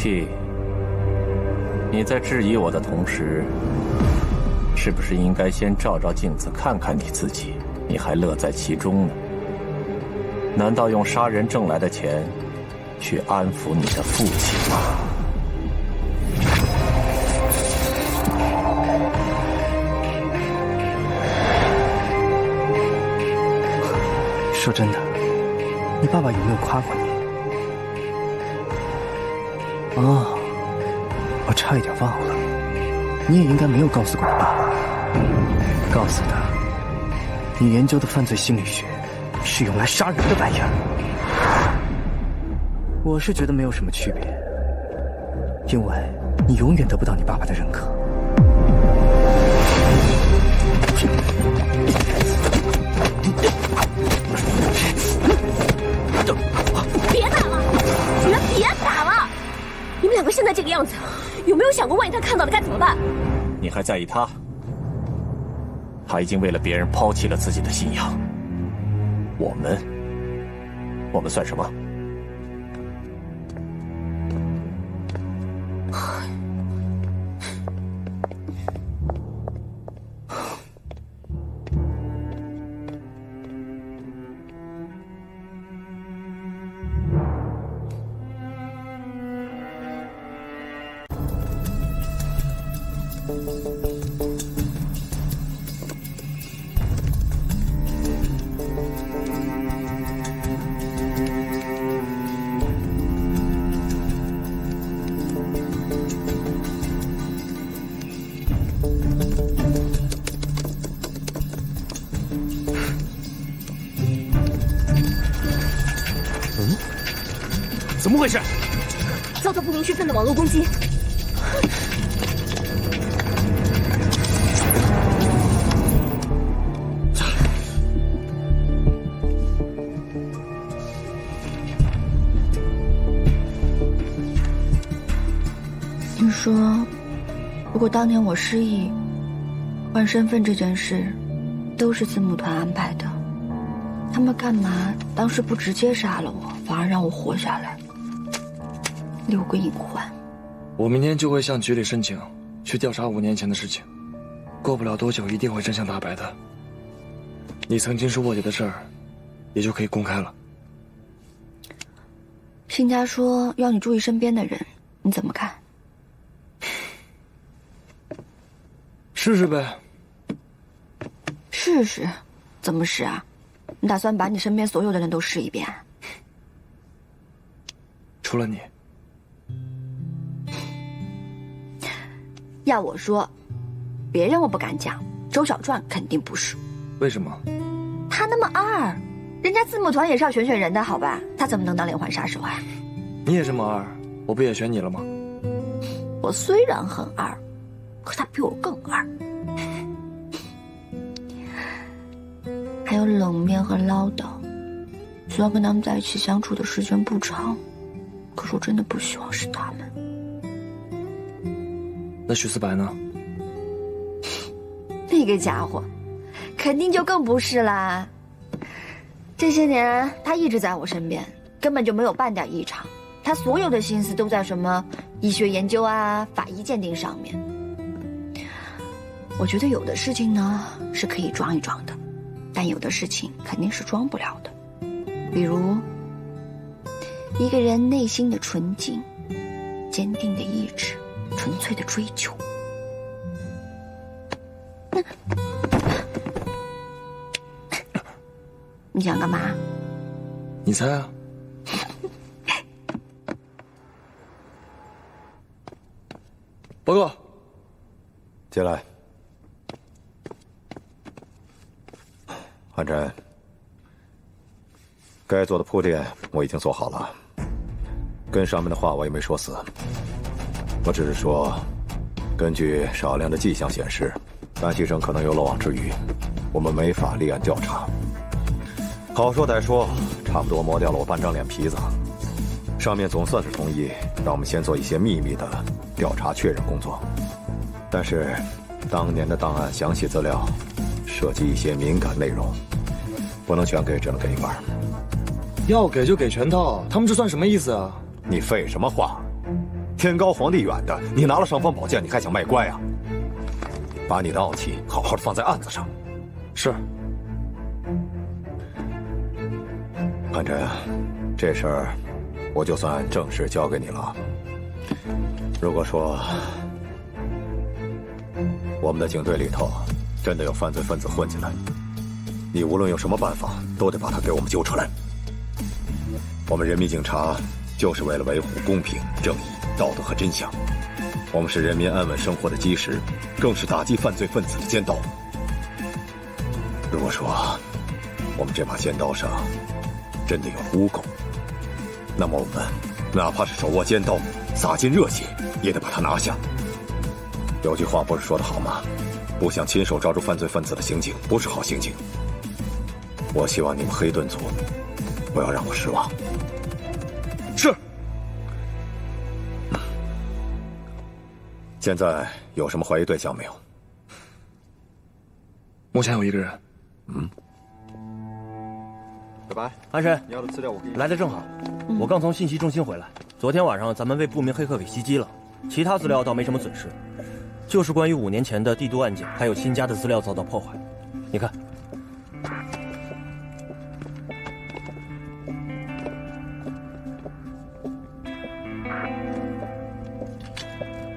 T， 你在质疑我的同时，是不是应该先照照镜子，看看你自己？你还乐在其中呢？难道用杀人挣来的钱去安抚你的父亲吗？说真的，你爸爸有没有夸过你？哦，我差一点忘了，你也应该没有告诉过你爸爸，告诉他，你研究的犯罪心理学是用来杀人的玩意儿。我是觉得没有什么区别，因为你永远得不到你爸爸的认可。别打了，你们别打了！你们两个现在这个样子，有没有想过万一他看到了该怎么办？你还在意他？他已经为了别人抛弃了自己的信仰。我们算什么？怎么回事？遭到不明身份的网络攻击。听说，如果当年我失忆、换身份这件事，都是字幕团安排的。他们干嘛当时不直接杀了我，反而让我活下来，留个隐患？我明天就会向局里申请，去调查5年前的事情。过不了多久，一定会真相大白的。你曾经是卧底的事儿，也就可以公开了。信家说要你注意身边的人，你怎么看？试试呗。试试？怎么试啊？你打算把你身边所有的人都试一遍？除了你。要我说，别人我不敢讲，周小传肯定不是。为什么？他那么二，人家字幕团也是要选人的，好吧？他怎么能当连环杀手啊？你也这么二，我不也选你了吗？我虽然很二，可他比我更二。还有冷面和唠叨，虽然跟他们在一起相处的时间不长，可是我真的不希望是他们。那许思白呢？那个家伙，肯定就更不是啦。这些年他一直在我身边，根本就没有半点异常。他所有的心思都在什么医学研究啊、法医鉴定上面。我觉得有的事情呢是可以装一装的，但有的事情肯定是装不了的。比如一个人内心的纯净、坚定的意志、纯粹的追求。你想干嘛？你猜啊。报告。进来。韩真，该做的铺垫我已经做好了，跟上面的话我也没说死，我只是说，根据少量的迹象显示，单先生可能有漏网之鱼，我们没法立案调查。好说歹说，差不多磨掉了我半张脸皮子。上面总算是同意让我们先做一些秘密的调查确认工作，但是当年的档案详细资料涉及一些敏感内容，不能全给，只能给一半。要给就给全套，他们这算什么意思啊？你废什么话？天高皇帝远的，你拿了尚方宝剑，你还想卖乖啊？把你的傲气好好的放在案子上。是。韩琛，这事儿我就算正式交给你了。如果说我们的警队里头真的有犯罪分子混进来，你无论用什么办法，都得把他给我们揪出来。我们人民警察就是为了维护公平、正义、道德和真相。我们是人民安稳生活的基石，更是打击犯罪分子的尖刀。如果说我们这把尖刀上真的有污垢，那么我们哪怕是手握尖刀，洒尽热血，也得把它拿下。有句话不是说得好吗？不想亲手抓住犯罪分子的刑警，不是好刑警。我希望你们黑盾组不要让我失望。是。现在有什么怀疑对象没有？目前有一个人。拜拜，安神，你要的资料我给你。来的正好，我刚从信息中心回来。昨天晚上咱们被不明黑客给袭击了，其他资料倒没什么损失，就是关于5年前的帝都案件，还有亲家的资料遭到破坏。你看，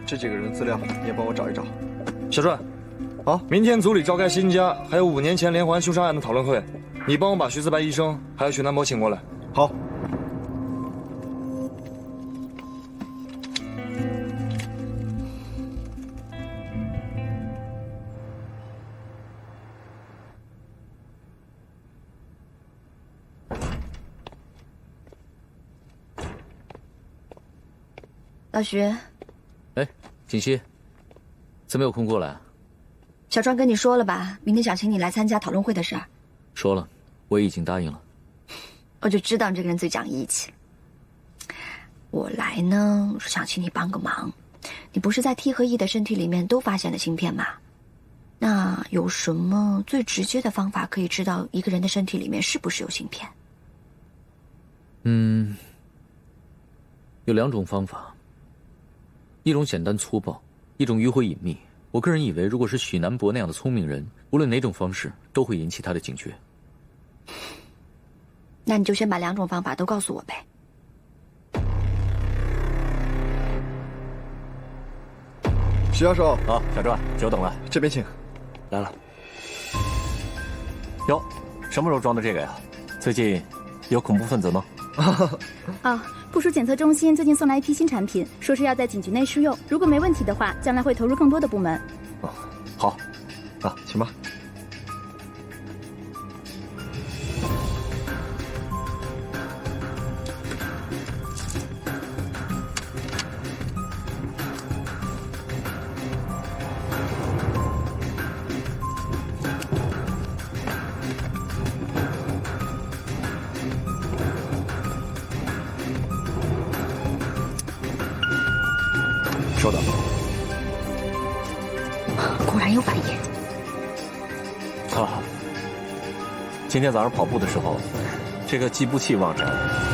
这几个人资料你也帮我找一找。小帅，好，明天组里召开新家还有5年前连环凶杀案的讨论会，你帮我把徐四白医生还有许南博请过来。好。老徐，哎，锦溪，怎么有空过来？小川跟你说了吧，明天想请你来参加讨论会的事儿。说了，我已经答应了。我就知道你这个人最讲义气。我来呢，是想请你帮个忙。你不是在 T 和 E 的身体里面都发现了芯片吗？那有什么最直接的方法可以知道一个人的身体里面是不是有芯片？有2种方法，一种简单粗暴，一种迂回隐秘。我个人以为，如果是许南博那样的聪明人，无论哪种方式都会引起他的警觉。那你就先把2种方法都告诉我呗。徐教授，啊，小传，久等了，这边请。来了。哟，什么时候装的这个呀？最近有恐怖分子吗？哦，部署检测中心最近送来一批新产品，说是要在警局内试用，如果没问题的话，将来会投入更多的部门。哦，好，啊，请吧。收到。果然有反应。啊，今天早上跑步的时候，这个计步器忘摘了。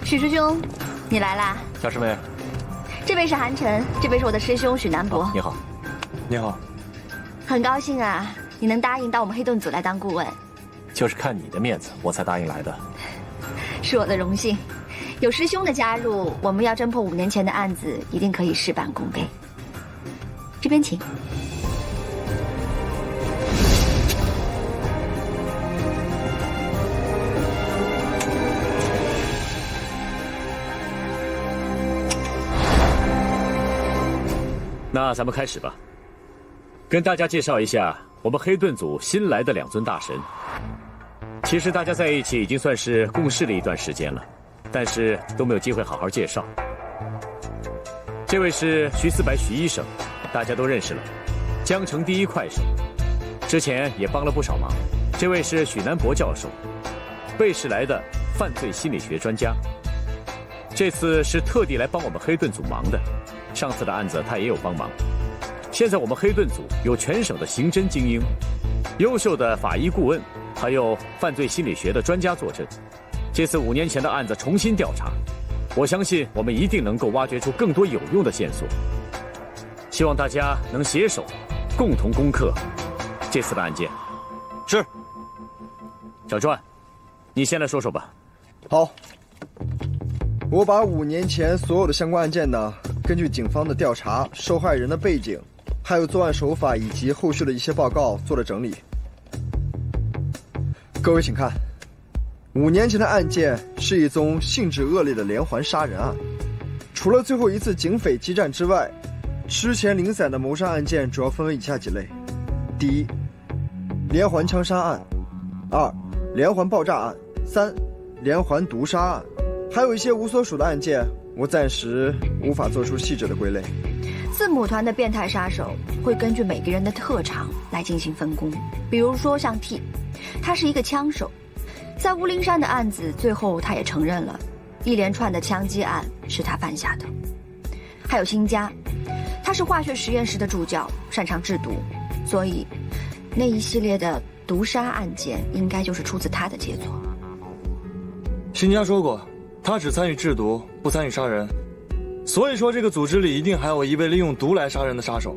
许师兄，你来啦！小师妹，这位是韩晨，这位是我的师兄许南博。你好，你好，很高兴啊，你能答应到我们黑盾组来当顾问，就是看你的面子，我才答应来的。是我的荣幸。有师兄的加入，我们要侦破5年前的案子，一定可以事半功倍。这边请。那咱们开始吧，跟大家介绍一下我们黑盾组新来的2尊大神。其实大家在一起已经算是共事了一段时间了，但是都没有机会好好介绍。这位是徐四白徐医生，大家都认识了。江城第一快手，之前也帮了不少忙。这位是许南博教授，贝氏来的犯罪心理学专家，这次是特地来帮我们黑盾组忙的。上次的案子他也有帮忙。现在我们黑盾组有全省的刑侦精英，优秀的法医顾问，还有犯罪心理学的专家坐镇。这次5年前的案子重新调查，我相信我们一定能够挖掘出更多有用的线索。希望大家能携手，共同攻克这次的案件。是。小传，你先来说说吧。好，我把5年前所有的相关案件呢，根据警方的调查、受害人的背景，还有作案手法以及后续的一些报告做了整理。各位请看，5年前的案件是一宗性质恶劣的连环杀人案。除了最后一次警匪激战之外，之前零散的谋杀案件主要分为以下几类：第一，连环枪杀案；2，连环爆炸案；3，连环毒杀案。还有一些无所属的案件，我暂时无法做出细致的归类。字母团的变态杀手会根据每个人的特长来进行分工，比如说像 T， 他是一个枪手，在乌灵山的案子最后他也承认了，一连串的枪击案是他犯下的。还有辛佳，他是化学实验室的助教，擅长制毒，所以那一系列的毒杀案件应该就是出自他的杰作。辛佳说过，他只参与制毒，不参与杀人，所以说这个组织里一定还有一位利用毒来杀人的杀手。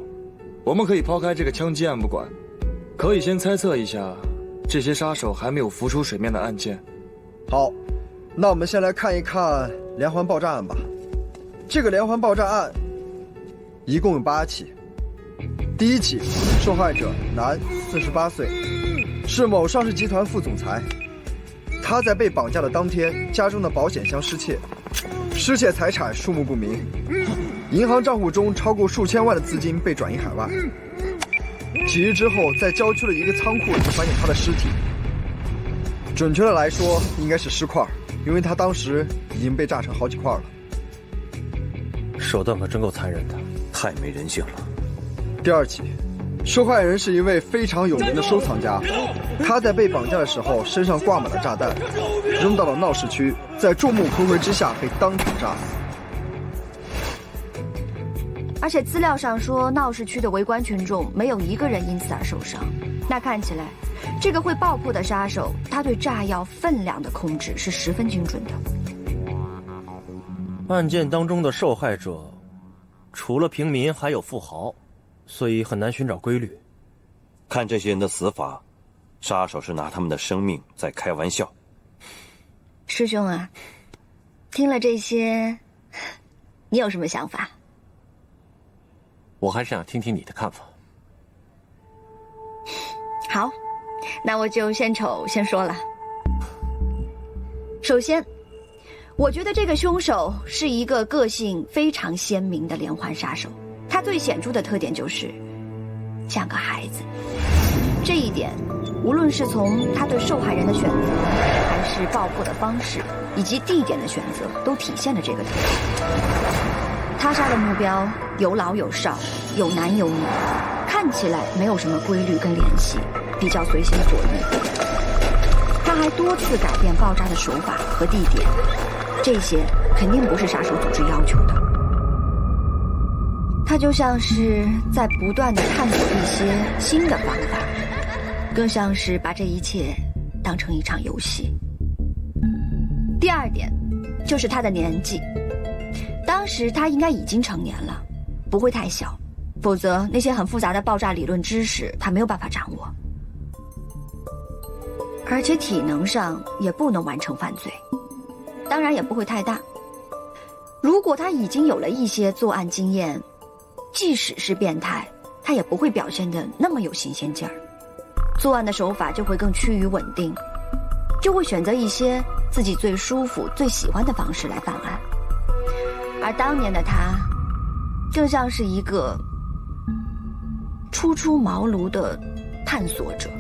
我们可以抛开这个枪击案不管，可以先猜测一下这些杀手还没有浮出水面的案件。好，那我们先来看一看连环爆炸案吧。这个连环爆炸案一共有8起。第一起，受害者男，48岁，是某上市集团副总裁。他在被绑架的当天，家中的保险箱失窃，失窃财产数目不明，银行账户中超过数千万的资金被转移海外。几日之后，在郊区的一个仓库里发现他的尸体。准确的来说，应该是尸块，因为他当时已经被炸成好几块了。手段可真够残忍的，太没人性了。第二起，受害人是一位非常有名的收藏家，他在被绑架的时候身上挂满了炸弹，扔到了闹市区，在众目睽睽之下被当场炸死。而且资料上说，闹市区的围观群众没有一个人因此而受伤。那看起来，这个会爆破的杀手，他对炸药分量的控制是十分精准的。案件当中的受害者，除了平民还有富豪，所以很难寻找规律。看这些人的死法，杀手是拿他们的生命在开玩笑。师兄啊，听了这些，你有什么想法？我还是想听听你的看法。好，那我就先说了。首先，我觉得这个凶手是一个个性非常鲜明的连环杀手。他最显著的特点就是像个孩子。这一点，无论是从他对受害人的选择，还是爆破的方式，以及地点的选择，都体现了这个特点。他杀的目标有老有少，有男有女，看起来没有什么规律跟联系，比较随心所欲。他还多次改变爆炸的手法和地点，这些肯定不是杀手组织要求的。他就像是在不断地探索一些新的方法，更像是把这一切当成一场游戏。第二点，就是他的年纪。当时他应该已经成年了，不会太小，否则那些很复杂的爆炸理论知识他没有办法掌握。而且体能上也不能完成犯罪，当然也不会太大。如果他已经有了一些作案经验，即使是变态，他也不会表现得那么有新鲜劲儿，作案的手法就会更趋于稳定，就会选择一些自己最舒服、最喜欢的方式来犯案。而当年的他，更像是一个初出茅庐的探索者。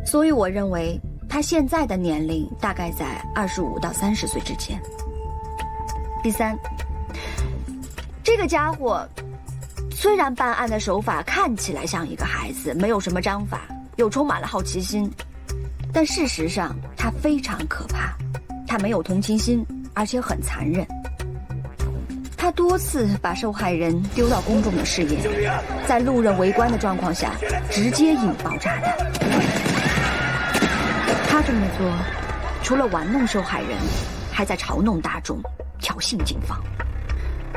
所以我认为他现在的年龄大概在25到30岁之间。第三，这个家伙虽然办案的手法看起来像一个孩子，没有什么章法，又充满了好奇心，但事实上他非常可怕。他没有同情心，而且很残忍。他多次把受害人丢到公众的视野，在路人围观的状况下直接引爆炸弹。他这么做，除了玩弄受害人，还在嘲弄大众，挑衅警方。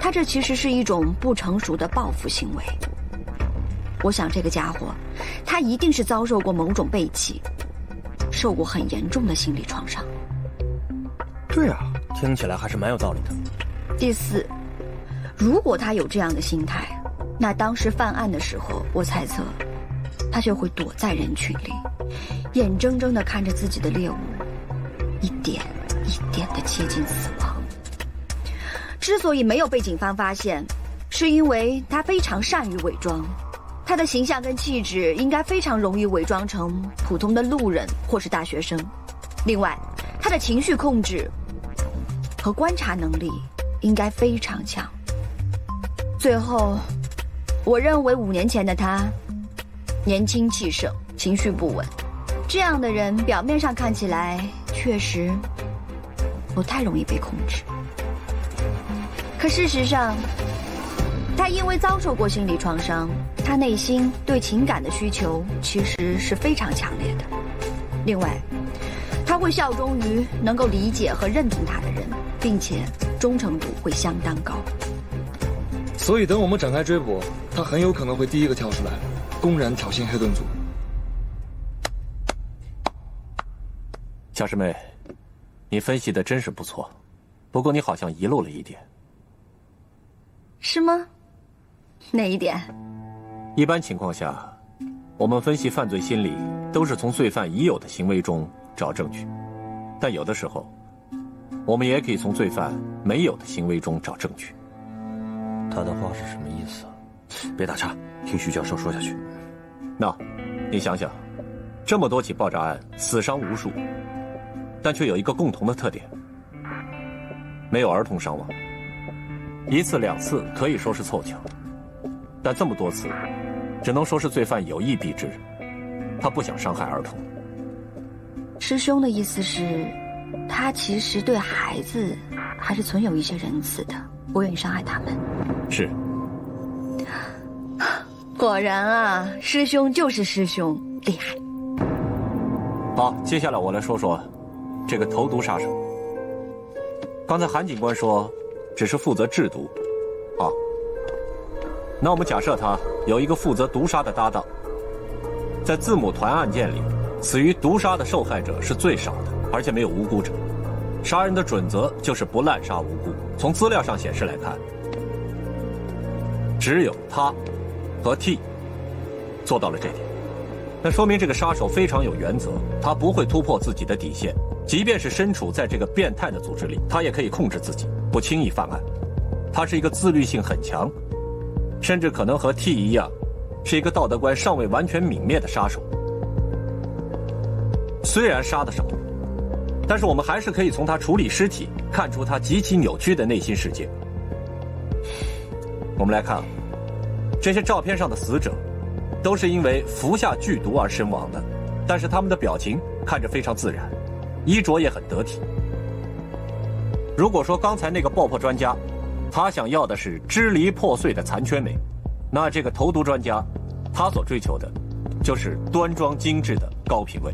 他这其实是一种不成熟的报复行为。我想这个家伙，他一定是遭受过某种背弃，受过很严重的心理创伤。对啊，听起来还是蛮有道理的。第四，如果他有这样的心态，那当时犯案的时候，我猜测他就会躲在人群里，眼睁睁地看着自己的猎物一点一点地接近死亡。之所以没有被警方发现，是因为他非常善于伪装，他的形象跟气质应该非常容易伪装成普通的路人或是大学生。另外，他的情绪控制和观察能力应该非常强。最后，我认为5年前的他年轻气盛，情绪不稳，这样的人表面上看起来确实不太容易被控制。可事实上，他因为遭受过心理创伤，他内心对情感的需求其实是非常强烈的。另外，他会效忠于能够理解和认同他的人，并且忠诚度会相当高。所以等我们展开追捕，他很有可能会第一个跳出来，公然挑衅黑盾组。夏师妹，你分析的真是不错，不过你好像遗漏了一点。是吗？哪一点？一般情况下，我们分析犯罪心理都是从罪犯已有的行为中找证据，但有的时候，我们也可以从罪犯没有的行为中找证据。他的话是什么意思？别打岔，听徐教授说下去。那，你想想，这么多起爆炸案，死伤无数，但却有一个共同的特点：没有儿童伤亡。1次2次可以说是凑巧，但这么多次，只能说是罪犯有意避之，他不想伤害儿童。师兄的意思是，他其实对孩子还是存有一些仁慈的，不愿意伤害他们。是。果然啊，师兄就是师兄，厉害。好，接下来我来说说这个投毒杀手。刚才韩警官说只是负责制毒，好，那我们假设他有一个负责毒杀的搭档。在字母团案件里，死于毒杀的受害者是最少的，而且没有无辜者。杀人的准则就是不滥杀无辜。从资料上显示来看，只有他和 T 做到了这点，那说明这个杀手非常有原则，他不会突破自己的底线，即便是身处在这个变态的组织里，他也可以控制自己，不轻易犯案。他是一个自律性很强，甚至可能和 T 一样，是一个道德观尚未完全泯灭的杀手。虽然杀得少，但是我们还是可以从他处理尸体看出他极其扭曲的内心世界。我们来看，这些照片上的死者都是因为服下剧毒而身亡的，但是他们的表情看着非常自然，衣着也很得体。如果说刚才那个爆破专家他想要的是支离破碎的残缺美，那这个投毒专家他所追求的就是端庄精致的高品位。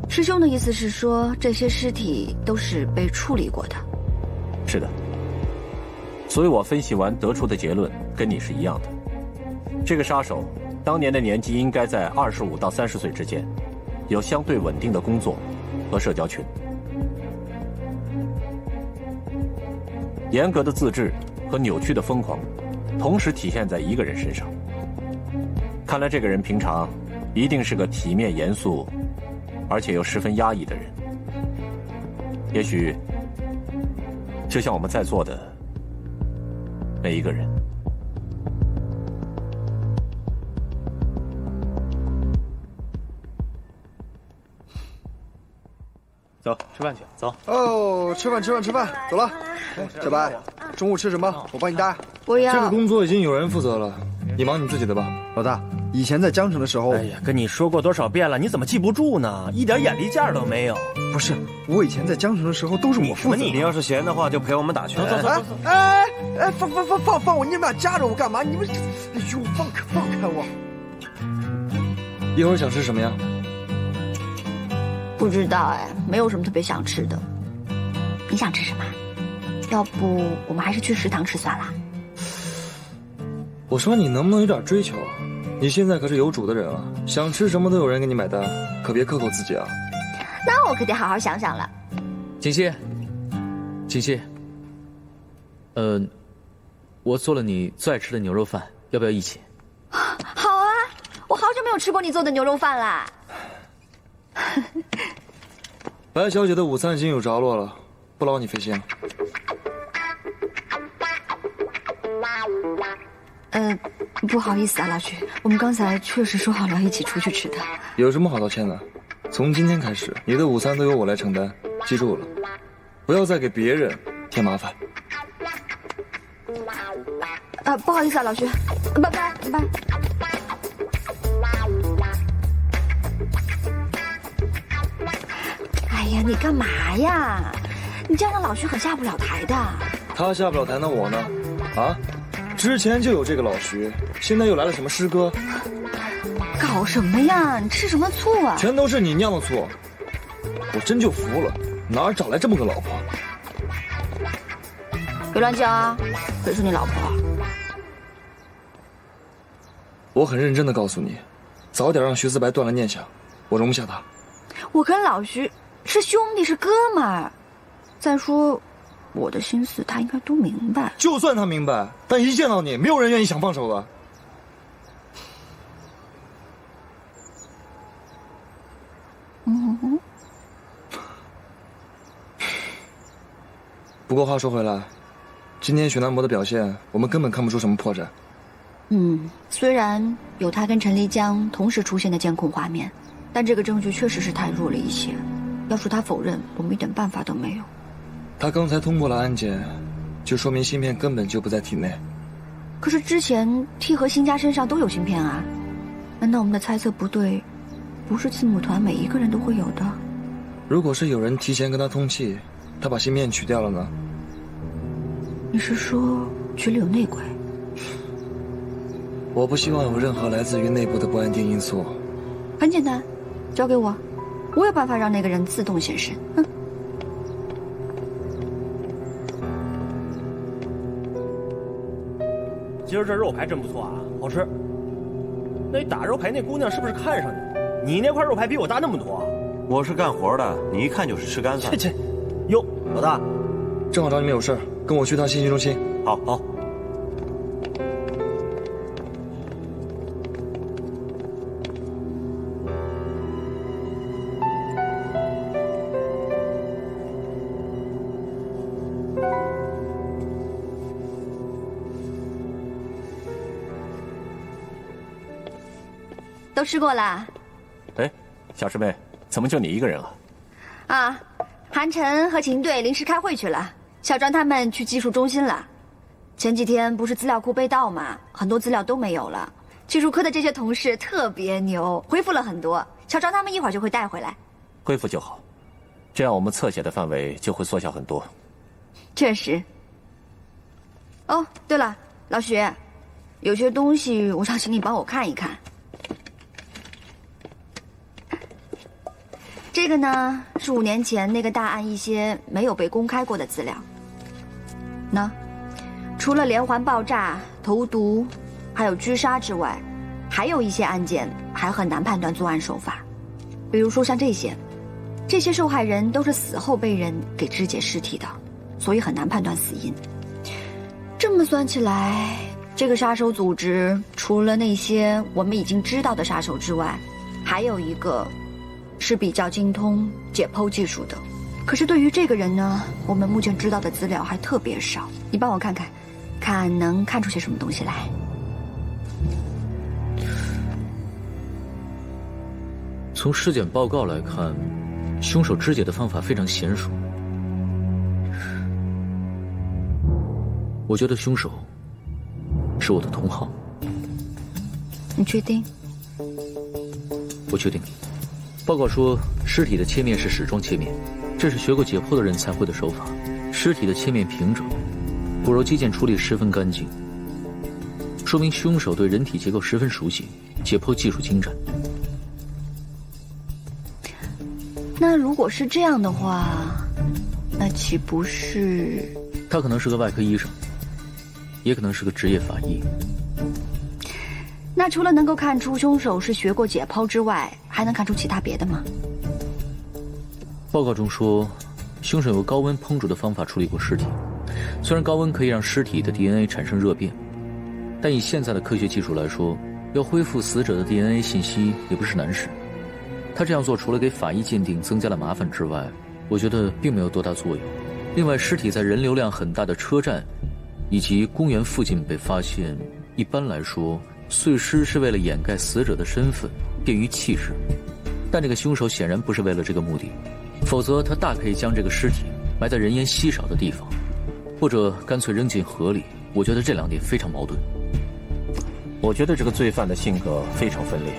师兄的意思是说，这些尸体都是被处理过的。是的，所以我分析完得出的结论跟你是一样的。这个杀手当年的年纪应该在25到30岁之间，有相对稳定的工作和社交群，严格的自制和扭曲的疯狂同时体现在一个人身上。看来这个人平常一定是个体面严肃而且又十分压抑的人。也许就像我们在座的每一个人。走，吃饭去。走。哦，吃饭，走了。小白，中午吃什么？我帮你带。我要这个工作已经有人负责了，你忙你自己的吧。老大，以前在江城的时候，哎呀，跟你说过多少遍了，你怎么记不住呢？一点眼力见儿都没有。不是，我以前在江城的时候都是我负责。你要是闲的话，就陪我们打拳。哎，放我！你们俩夹着我干嘛？你们，哎呦，放开我！一会儿想吃什么呀？不知道哎，没有什么特别想吃的。你想吃什么？要不我们还是去食堂吃算了。我说你能不能有点追求？你现在可是有主的人啊，想吃什么都有人给你买单，可别克扣自己啊。那我可得好好想想了。锦溪，我做了你最爱吃的牛肉饭，要不要一起？好啊，我好久没有吃过你做的牛肉饭啦。白小姐的午餐已经有着落了，不劳你费心。不好意思啊，老徐，我们刚才确实说好了一起出去吃的。有什么好道歉的？从今天开始，你的午餐都由我来承担，记住了，不要再给别人添麻烦。不好意思啊，老徐，拜拜。哎呀，你干嘛呀？你这样的老徐可下不了台的。他下不了台，那我呢？啊？之前就有这个老徐，现在又来了什么师哥？搞什么呀？你吃什么醋啊？全都是你酿的醋，我真就服了，哪儿找来这么个老婆？别乱讲啊！谁是你老婆？我很认真的告诉你，早点让徐思白断了念想，我容不下他。我跟老徐是兄弟，是哥们儿。再说，我的心思他应该都明白。就算他明白，但一见到你，没有人愿意想放手的。不过话说回来，今天许南博的表现，我们根本看不出什么破绽。虽然有他跟陈丽江同时出现的监控画面，但这个证据确实是太弱了一些。要是他否认，我们一点办法都没有。他刚才通过了安检，就说明芯片根本就不在体内。可是之前 T 和辛家身上都有芯片啊，难道我们的猜测不对？不是字母团每一个人都会有的？如果是有人提前跟他通气，他把芯片取掉了呢？你是说局里有内鬼？我不希望有任何来自于内部的不安定因素。很简单，交给我，我有办法让那个人自动现身。今儿这肉排真不错啊，好吃。那打肉排那姑娘是不是看上你？你那块肉排比我大那么多。我是干活的，你一看就是吃干饭。切，哟，老大，正好找你们有事，跟我去趟信息中心。好。都吃过啦。哎，小师妹，怎么就你一个人啊？啊，韩晨和秦队临时开会去了，小庄他们去技术中心了。前几天不是资料库被盗嘛，很多资料都没有了。技术科的这些同事特别牛，恢复了很多。小庄他们一会儿就会带回来。恢复就好，这样我们侧写的范围就会缩小很多。确实。哦，对了，老徐，有些东西我想请你帮我看一看。这个呢，是5年前那个大案一些没有被公开过的资料。那除了连环爆炸、投毒，还有狙杀之外，还有一些案件还很难判断作案手法。比如说像这些受害人都是死后被人给肢解尸体的，所以很难判断死因。这么算起来，这个杀手组织除了那些我们已经知道的杀手之外，还有一个是比较精通解剖技术的。可是对于这个人呢，我们目前知道的资料还特别少。你帮我看看，看能看出些什么东西来。从尸检报告来看，凶手肢解的方法非常娴熟。我觉得凶手是我的同行。你确定？我确定。报告说，尸体的切面是矢状切面，这是学过解剖的人才会的手法。尸体的切面平整，骨肉肌腱处理十分干净，说明凶手对人体结构十分熟悉，解剖技术精湛。那如果是这样的话，那岂不是……他可能是个外科医生，也可能是个职业法医。那除了能够看出凶手是学过解剖之外，还能看出其他别的吗？报告中说，凶手用高温烹煮的方法处理过尸体。虽然高温可以让尸体的 DNA 产生热变，但以现在的科学技术来说，要恢复死者的 DNA 信息也不是难事。他这样做除了给法医鉴定增加了麻烦之外，我觉得并没有多大作用。另外，尸体在人流量很大的车站以及公园附近被发现，一般来说碎尸是为了掩盖死者的身份，便于弃尸。但这个凶手显然不是为了这个目的，否则他大可以将这个尸体埋在人烟稀少的地方，或者干脆扔进河里。我觉得这两点非常矛盾。我觉得这个罪犯的性格非常分裂，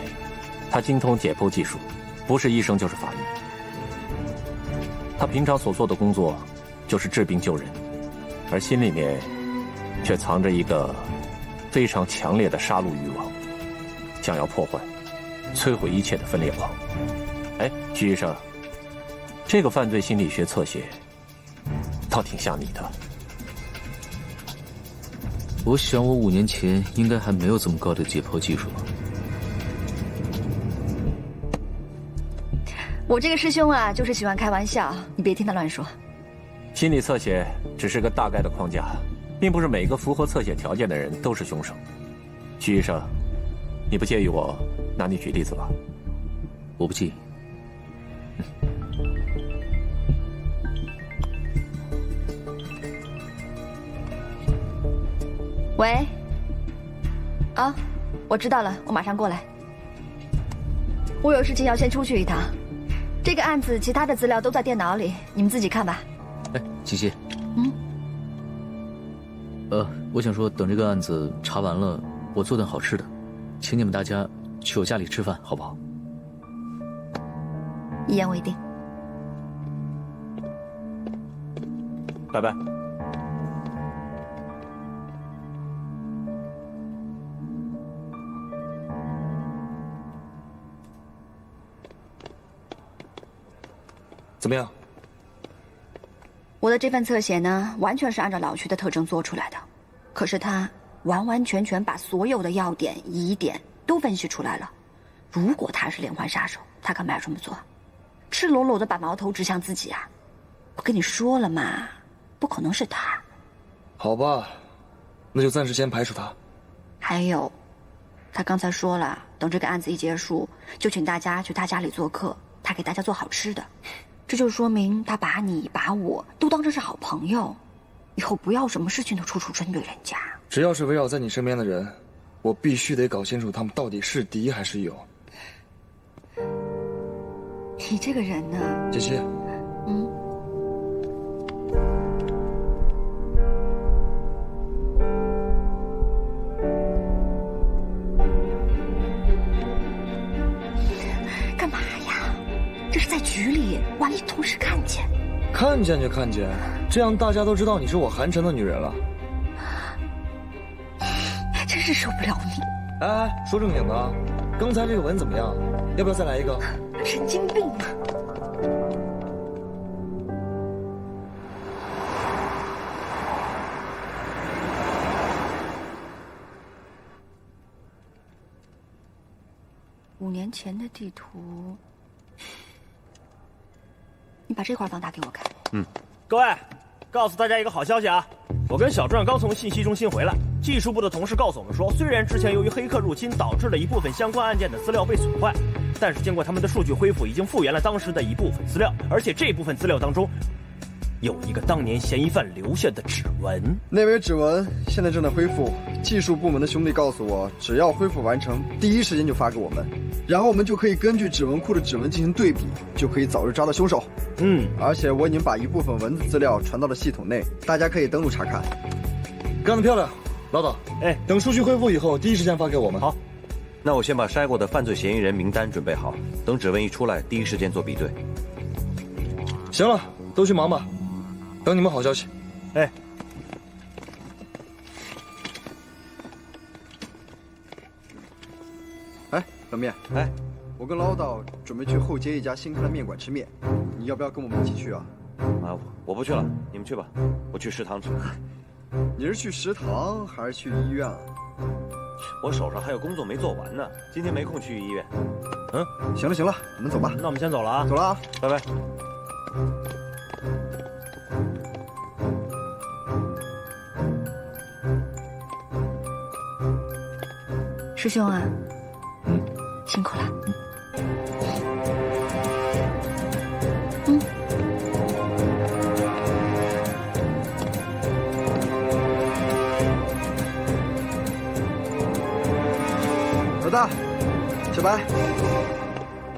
他精通解剖技术，不是医生就是法医。他平常所做的工作就是治病救人，而心里面却藏着一个非常强烈的杀戮欲望，想要破坏、摧毁一切的分裂狂。哎，徐医生，这个犯罪心理学侧写倒挺像你的。我想我5年前应该还没有这么高的解剖技术吧。我这个师兄啊，就是喜欢开玩笑，你别听他乱说。心理侧写只是个大概的框架，并不是每个符合侧写条件的人都是凶手。徐医生，你不介意我拿你举例子吧？我不介意。喂，啊，我知道了，我马上过来。我有事情要先出去一趟。这个案子其他的资料都在电脑里，你们自己看吧。哎，琪琪。我想说，等这个案子查完了，我做顿好吃的，请你们大家去我家里吃饭，好不好？一言为定。拜拜。怎么样？我的这份侧写呢，完全是按照老徐的特征做出来的，可是他完完全全把所有的要点、疑点都分析出来了。如果他是连环杀手，他干嘛要这么做？赤裸裸的把矛头指向自己啊！我跟你说了嘛，不可能是他。好吧，那就暂时先排除他。还有，他刚才说了，等这个案子一结束，就请大家去他家里做客，他给大家做好吃的。这就说明他把你把我都当成是好朋友，以后不要什么事情都处处针对人家。只要是围绕在你身边的人，我必须得搞清楚他们到底是敌还是友。你这个人呢，杰西，干嘛呀？这是在局里，万一同事看见。看见就看见，这样大家都知道你是我韩城的女人了。真是受不了你！哎，说正经的啊，刚才这个吻怎么样？要不要再来一个？神经病啊！5年前的地图，你把这块放大给我看。各位，告诉大家一个好消息啊！我跟小壮刚从信息中心回来，技术部的同事告诉我们说，虽然之前由于黑客入侵导致了一部分相关案件的资料被损坏，但是经过他们的数据恢复，已经复原了当时的一部分资料，而且这部分资料当中有一个当年嫌疑犯留下的指纹。那枚指纹现在正在恢复，技术部门的兄弟告诉我，只要恢复完成，第一时间就发给我们，然后我们就可以根据指纹库的指纹进行对比，就可以早日抓到凶手。而且我已经把一部分文字资料传到了系统内，大家可以登录查看。干得漂亮，老导。哎，等数据恢复以后，第一时间发给我们。好。那我先把筛过的犯罪嫌疑人名单准备好，等指纹一出来，第一时间做比对。行了，都去忙吧，等你们好消息。哎。哎，老面，哎，我跟老导准备去后街一家新开的面馆吃面，你要不要跟我们一起去啊？啊，我不去了，你们去吧，我去食堂吃。你是去食堂还是去医院啊？我手上还有工作没做完呢，今天没空去医院。行了行了，我们走吧。那我们先走了啊，走了啊，拜拜。师兄啊，辛苦了。老大，小白，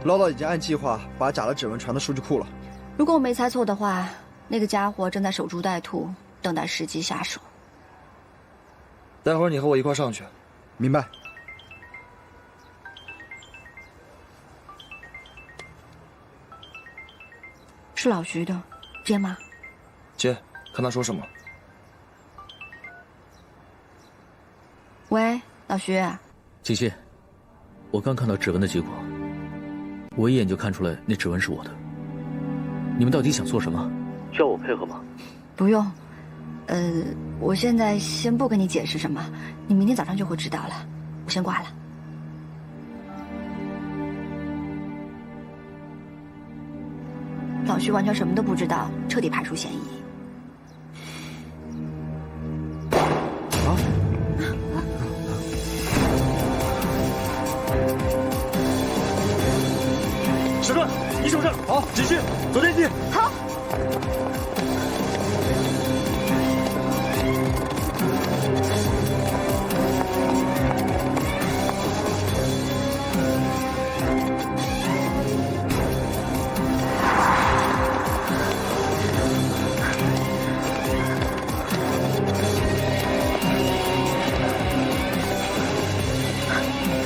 老导已经按计划把假的指纹传到数据库了。如果我没猜错的话，那个家伙正在守株待兔，等待时机下手。待会儿你和我一块上去。明白。是老徐的，接吗？接，看他说什么。喂，老徐。锦溪，我刚看到指纹的结果，我一眼就看出来那指纹是我的。你们到底想做什么？需要我配合吗？不用，我现在先不跟你解释什么，你明天早上就会知道了。我先挂了。老徐完全什么都不知道，彻底排除嫌疑。小段，你守着。好，继续走电梯。好。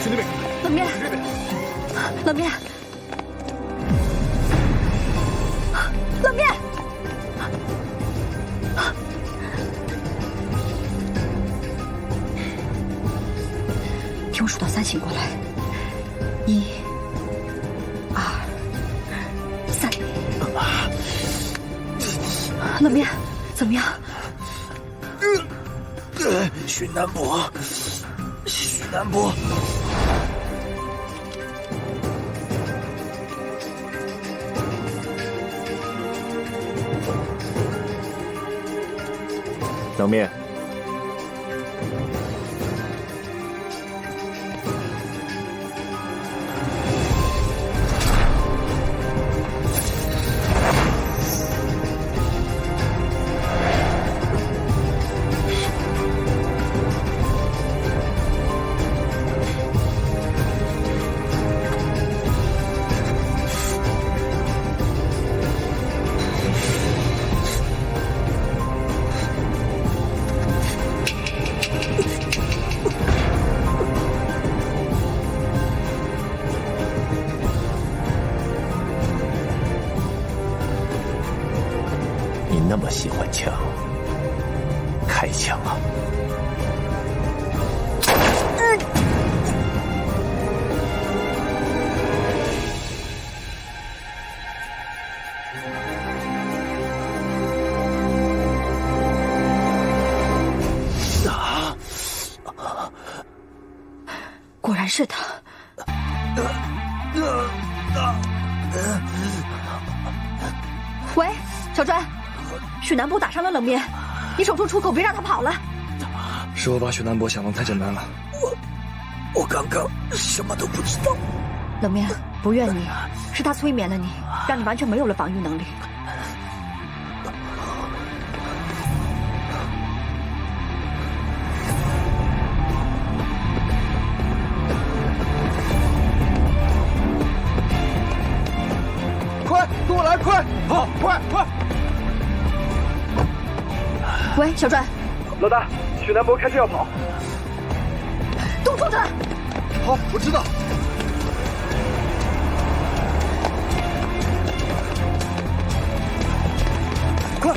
去那边。冷面。这边。冷面。冷面。听我数到3醒过来，1、2、3。冷面，怎么样？许南博，许南博。冷面，你那么喜欢枪，开枪啊！果然是他。喂，小专，许南博打伤了冷面，你守住出口，别让他跑了。是我把许南博想得太简单了。我刚刚什么都不知道。冷面，不怨你，是他催眠了你，让你完全没有了防御能力。快，跟我来，快！好，快！喂，小专，老大，许南博开车要跑。堵住他！好，我知道。快！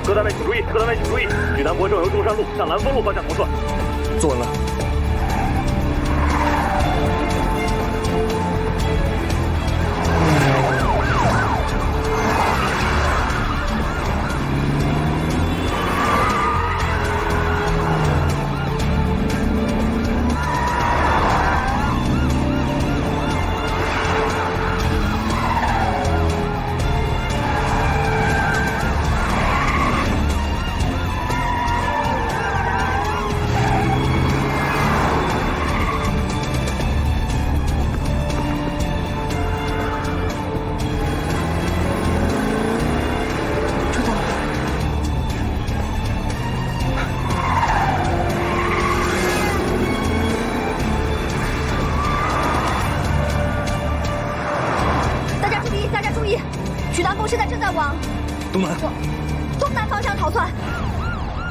各单位请注意，各单位请注意，许南博正由中山路向兰丰路方向逃窜。坐稳了。许南风现在正在往东南方向逃窜。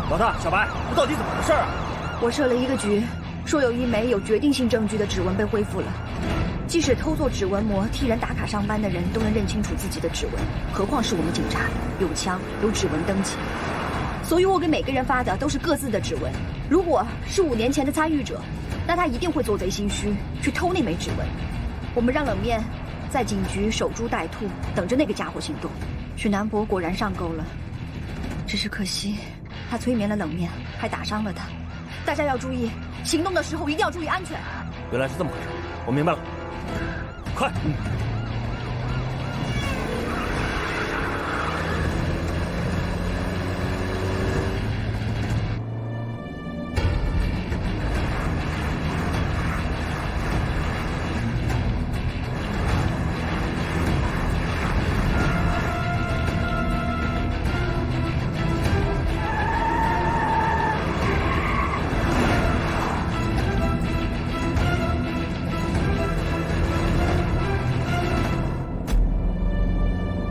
老大，小白，这到底怎么回事啊？我设了一个局，说有一枚有决定性证据的指纹被恢复了。即使偷做指纹膜替人打卡上班的人都能认清楚自己的指纹，何况是我们警察，有枪有指纹登记。所以我给每个人发的都是各自的指纹。如果是5年前的参与者，那他一定会做贼心虚去偷那枚指纹。我们让冷面在警局守株待兔，等着那个家伙行动。许南博果然上钩了，只是可惜他催眠了冷面，还打伤了他。大家要注意，行动的时候一定要注意安全。原来是这么回事，我明白了。快！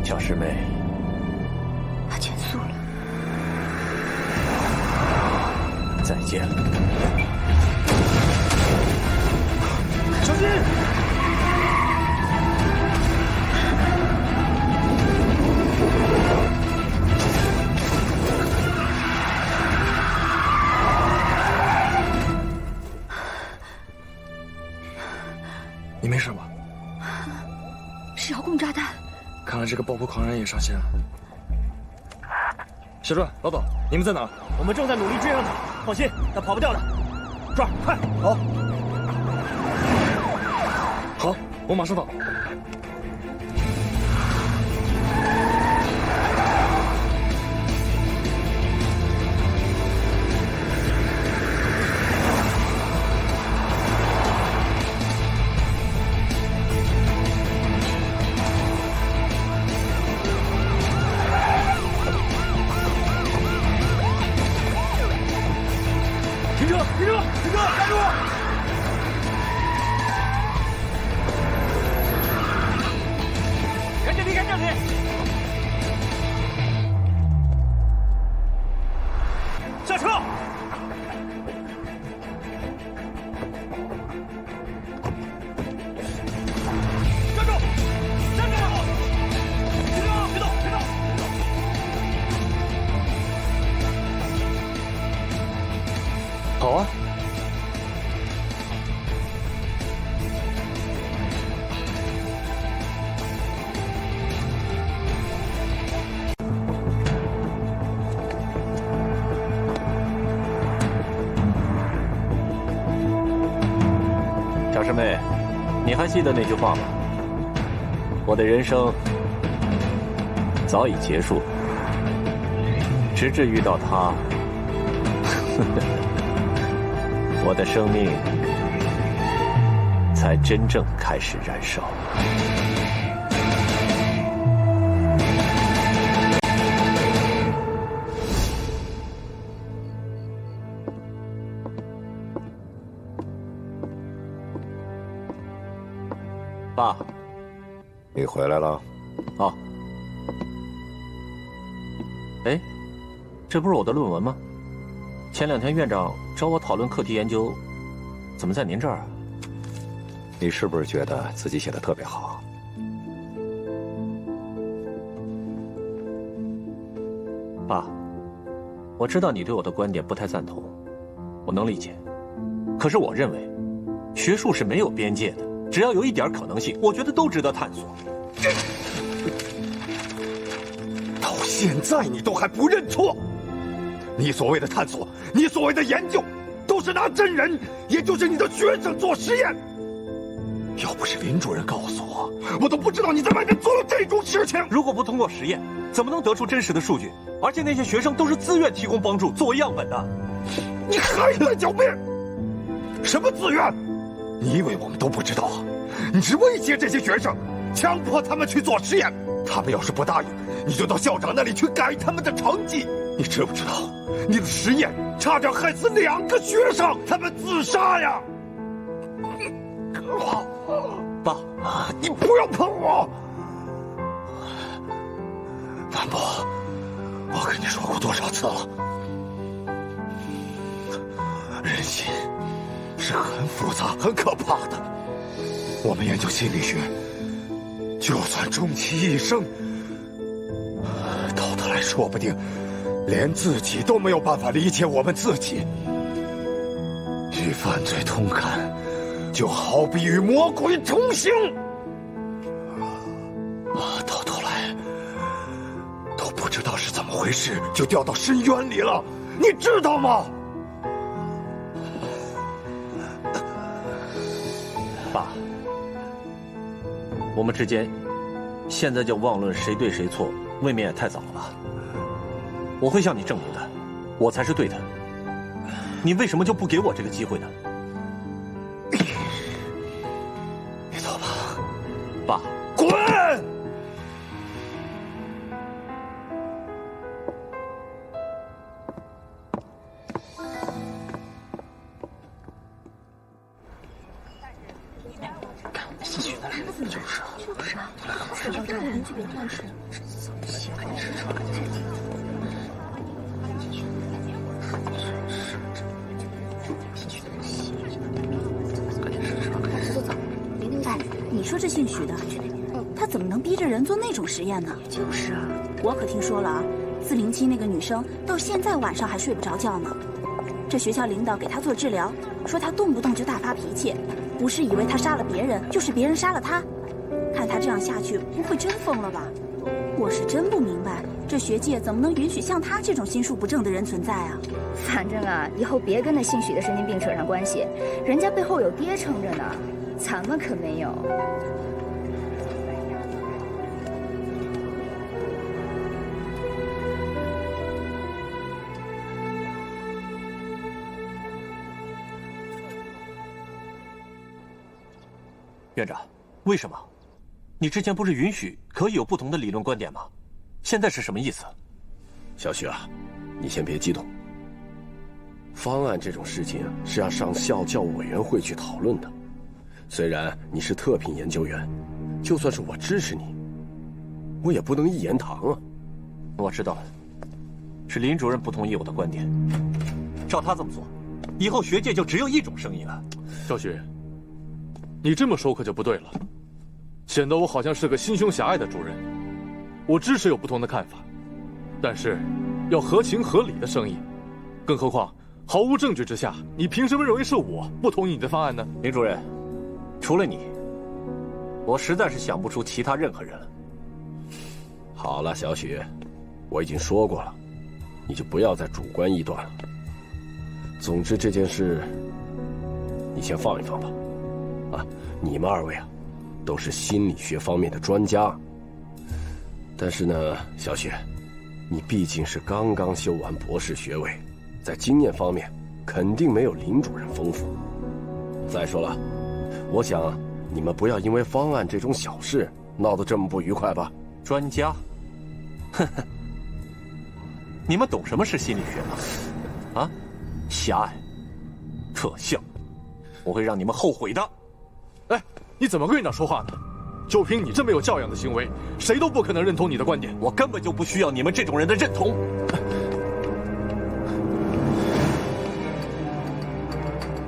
小师妹，他减速了。再见了。小心！你没事吧？是遥控炸弹。看来这个爆破狂人也上线了。小壮、老董，你们在哪儿？我们正在努力追上他，放心，他跑不掉的。壮，快！好，好，我马上到。停车！停车！停车！站住！赶紧离开这里！下车！站住！站住！停车！别动！别动！好啊。小师妹，你还记得那句话吗？我的人生早已结束，直至遇到他，我的生命才真正开始燃烧。爸，你回来了。哦。哎，这不是我的论文吗？前2天院长找我讨论课题研究，怎么在您这儿啊？你是不是觉得自己写的特别好？爸，我知道你对我的观点不太赞同，我能理解。可是我认为，学术是没有边界的，只要有一点可能性，我觉得都值得探索。到现在你都还不认错？你所谓的探索，你所谓的研究，都是拿真人，也就是你的学生做实验。要不是林主任告诉我，我都不知道你在外面做了这种事情。如果不通过实验，怎么能得出真实的数据？而且那些学生都是自愿提供帮助作为样本的。你还在狡辩？什么自愿？你以为我们都不知道？你是威胁这些学生，强迫他们去做实验。他们要是不答应，你就到校长那里去改他们的成绩。你知不知道，你的实验差点害死2个学生，他们自杀呀！爸，你不要碰我！万博，我跟你说过多少次了，人心是很复杂、很可怕的。我们研究心理学，就算终其一生，到头来说不定连自己都没有办法理解我们自己。与犯罪同感，就好比与魔鬼同行。到头来都不知道是怎么回事，就掉到深渊里了，你知道吗？爸，我们之间现在就妄论谁对谁错，未免也太早了吧？我会向你证明的，我才是对的。你为什么就不给我这个机会呢？你走吧，爸。滚！哎，你说这姓许的，他怎么能逼着人做那种实验呢？就是啊，我可听说了啊，自零期那个女生到现在晚上还睡不着觉呢。这学校领导给她做治疗，说她动不动就大发脾气，不是以为她杀了别人，就是别人杀了她。看她这样下去，不会真疯了吧？我是真不明白，这学界怎么能允许像她这种心术不正的人存在啊？反正啊，以后别跟那姓许的神经病扯上关系，人家背后有爹撑着呢，咱们可没有。院长，为什么？你之前不是允许可以有不同的理论观点吗？现在是什么意思？小许啊，你先别激动。方案这种事情是要上校教务委员会去讨论的。虽然你是特聘研究员，就算是我支持你，我也不能一言堂啊。我知道了，是林主任不同意我的观点。照他这么做，以后学界就只有一种声音了。小许，你这么说可就不对了，显得我好像是个心胸狭隘的主任。我支持有不同的看法，但是要合情合理的声音。更何况毫无证据之下，你凭什么认为是我不同意你的方案呢？林主任，除了你，我实在是想不出其他任何人了。好了，小许，我已经说过了，你就不要再主观臆断了。总之这件事，你先放一放吧。啊，你们2位啊，都是心理学方面的专家。但是呢，小许，你毕竟是刚刚修完博士学位，在经验方面肯定没有林主任丰富。再说了，我想你们不要因为方案这种小事闹得这么不愉快吧？专家，呵呵，你们懂什么是心理学吗？啊，狭隘，可笑，我会让你们后悔的。哎，你怎么跟人家说话呢？就凭你这么有教养的行为，谁都不可能认同你的观点。我根本就不需要你们这种人的认同。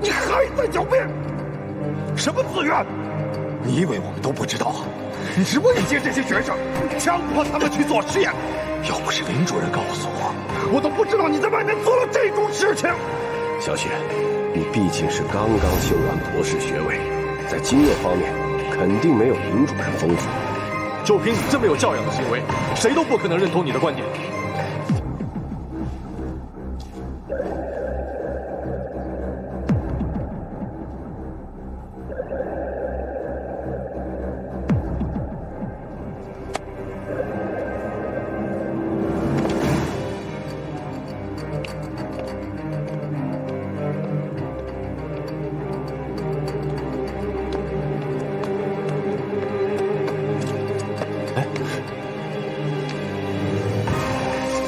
你还在狡辩？什么自愿？你以为我们都不知道啊？你是未接这些学生，强迫他们去做实验。要不是林主任告诉我，我都不知道你在外面做了这种事情。小雪，你毕竟是刚刚修完博士学位，在经验方面肯定没有林主任丰富。就凭你这么有教养的行为，谁都不可能认同你的观点。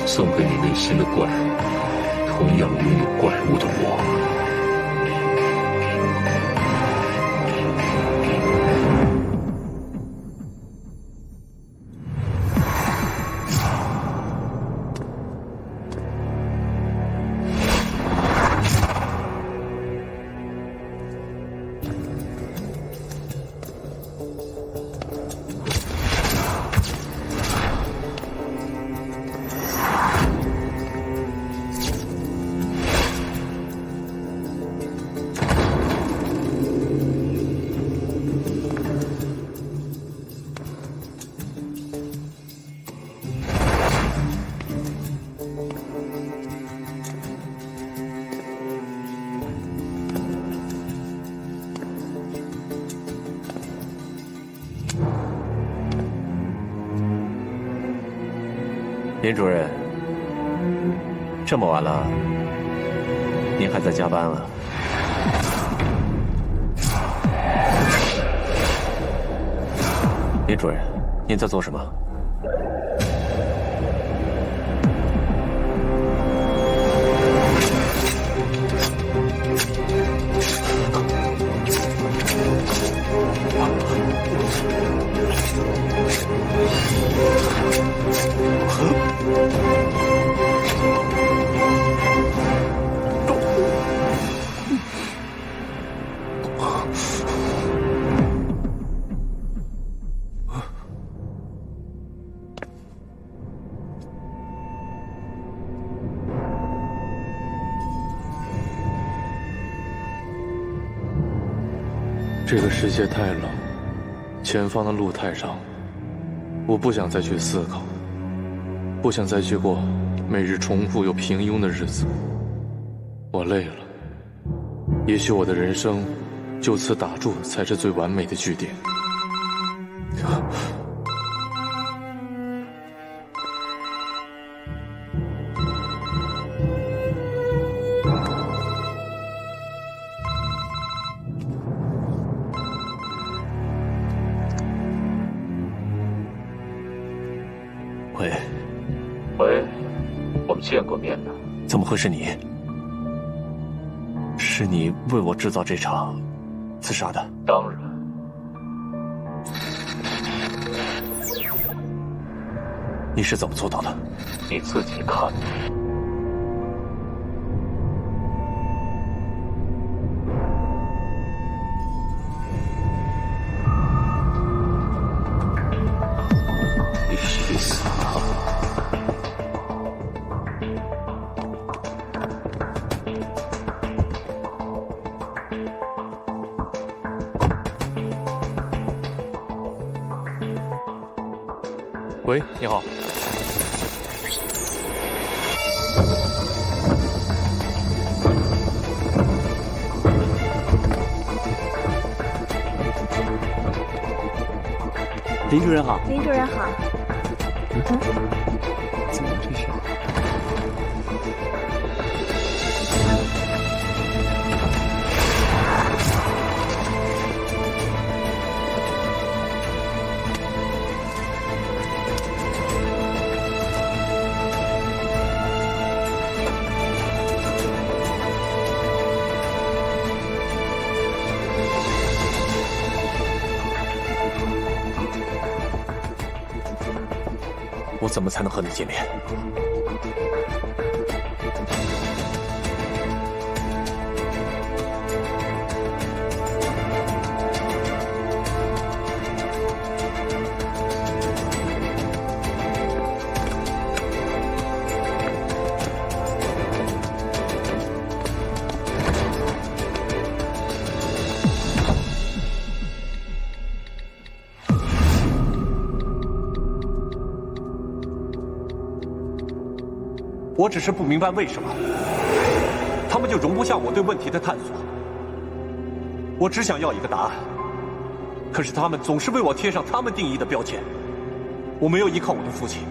送给你内心的怪物，同样拥有怪物的我。林主任，这么晚了，您还在加班啊？林主任，您在做什么？这个世界太冷，前方的路太长，我不想再去思考，不想再去过每日重复又平庸的日子。我累了，也许我的人生就此打住才是最完美的句点。喂，我们见过面的。怎么会是你？是你为我制造这场自杀的？当然。你是怎么做到的？你自己看。你去死吧！喂，你好。林主任好。林主任好。怎么这是？我怎么才能和你见面？我只是不明白为什么他们就容不下我对问题的探索。我只想要一个答案，可是他们总是为我贴上他们定义的标签。我没有依靠我的父亲，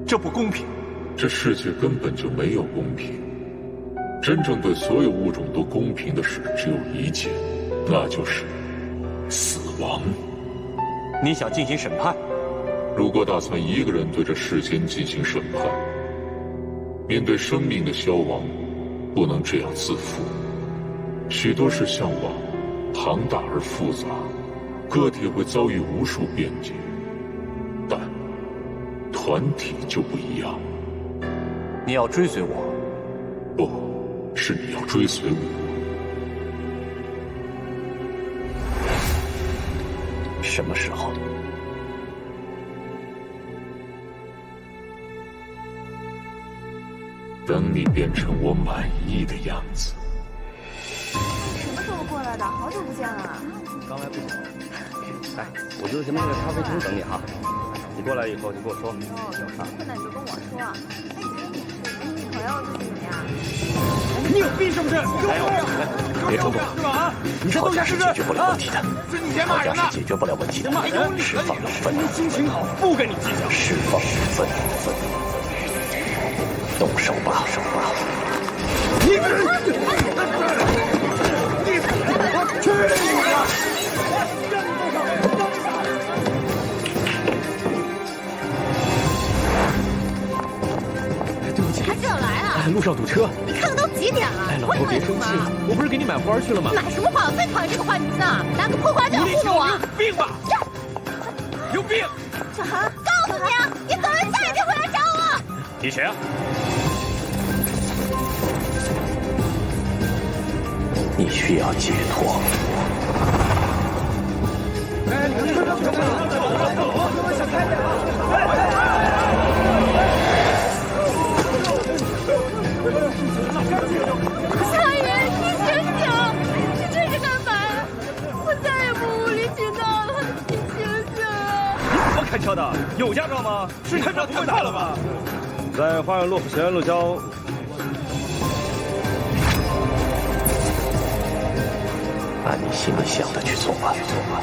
这不公平。这世界根本就没有公平，真正对所有物种都公平的事只有一件，那就是死亡。你想进行审判？如果打算一个人对这世间进行审判，面对生命的消亡，不能这样自负。许多事向往庞大而复杂，个体会遭遇无数变节，但团体就不一样。你要追随我？不，是你要追随我。什么时候？等你变成我满意的样子。什么时候过来的？好久不见了。刚来不久。哎，我就在那个咖啡厅等你哈。你过来以后就跟我说。哦，有什么困难你就跟我说。哎，你女朋友最近怎么样？你有病是不是？来，别冲动，吵架是解决不了问题的，吵架是解决不了问题的。释放愤怒，心情好，不跟你计较。释放愤怒，动手吧，手吧。你去你的！对不起，还这样来啊？路上堵车。你看都几点了？哎，老婆别生气，我不是给你买花去了吗？买什么花？我最讨厌这个花名字了，拿个破花就要糊弄我。有病吧？有病！小韩，告诉你啊，你走人下一天回来找我。你谁啊？你需要解脱。夏爷，你醒醒！你这是干嘛呀？我再也不无理取闹了，你醒醒啊！你怎么开车的？有驾照吗？是开车太快了吧？在花园路和咸阳路交。按你心里想的去做吧，去做吧。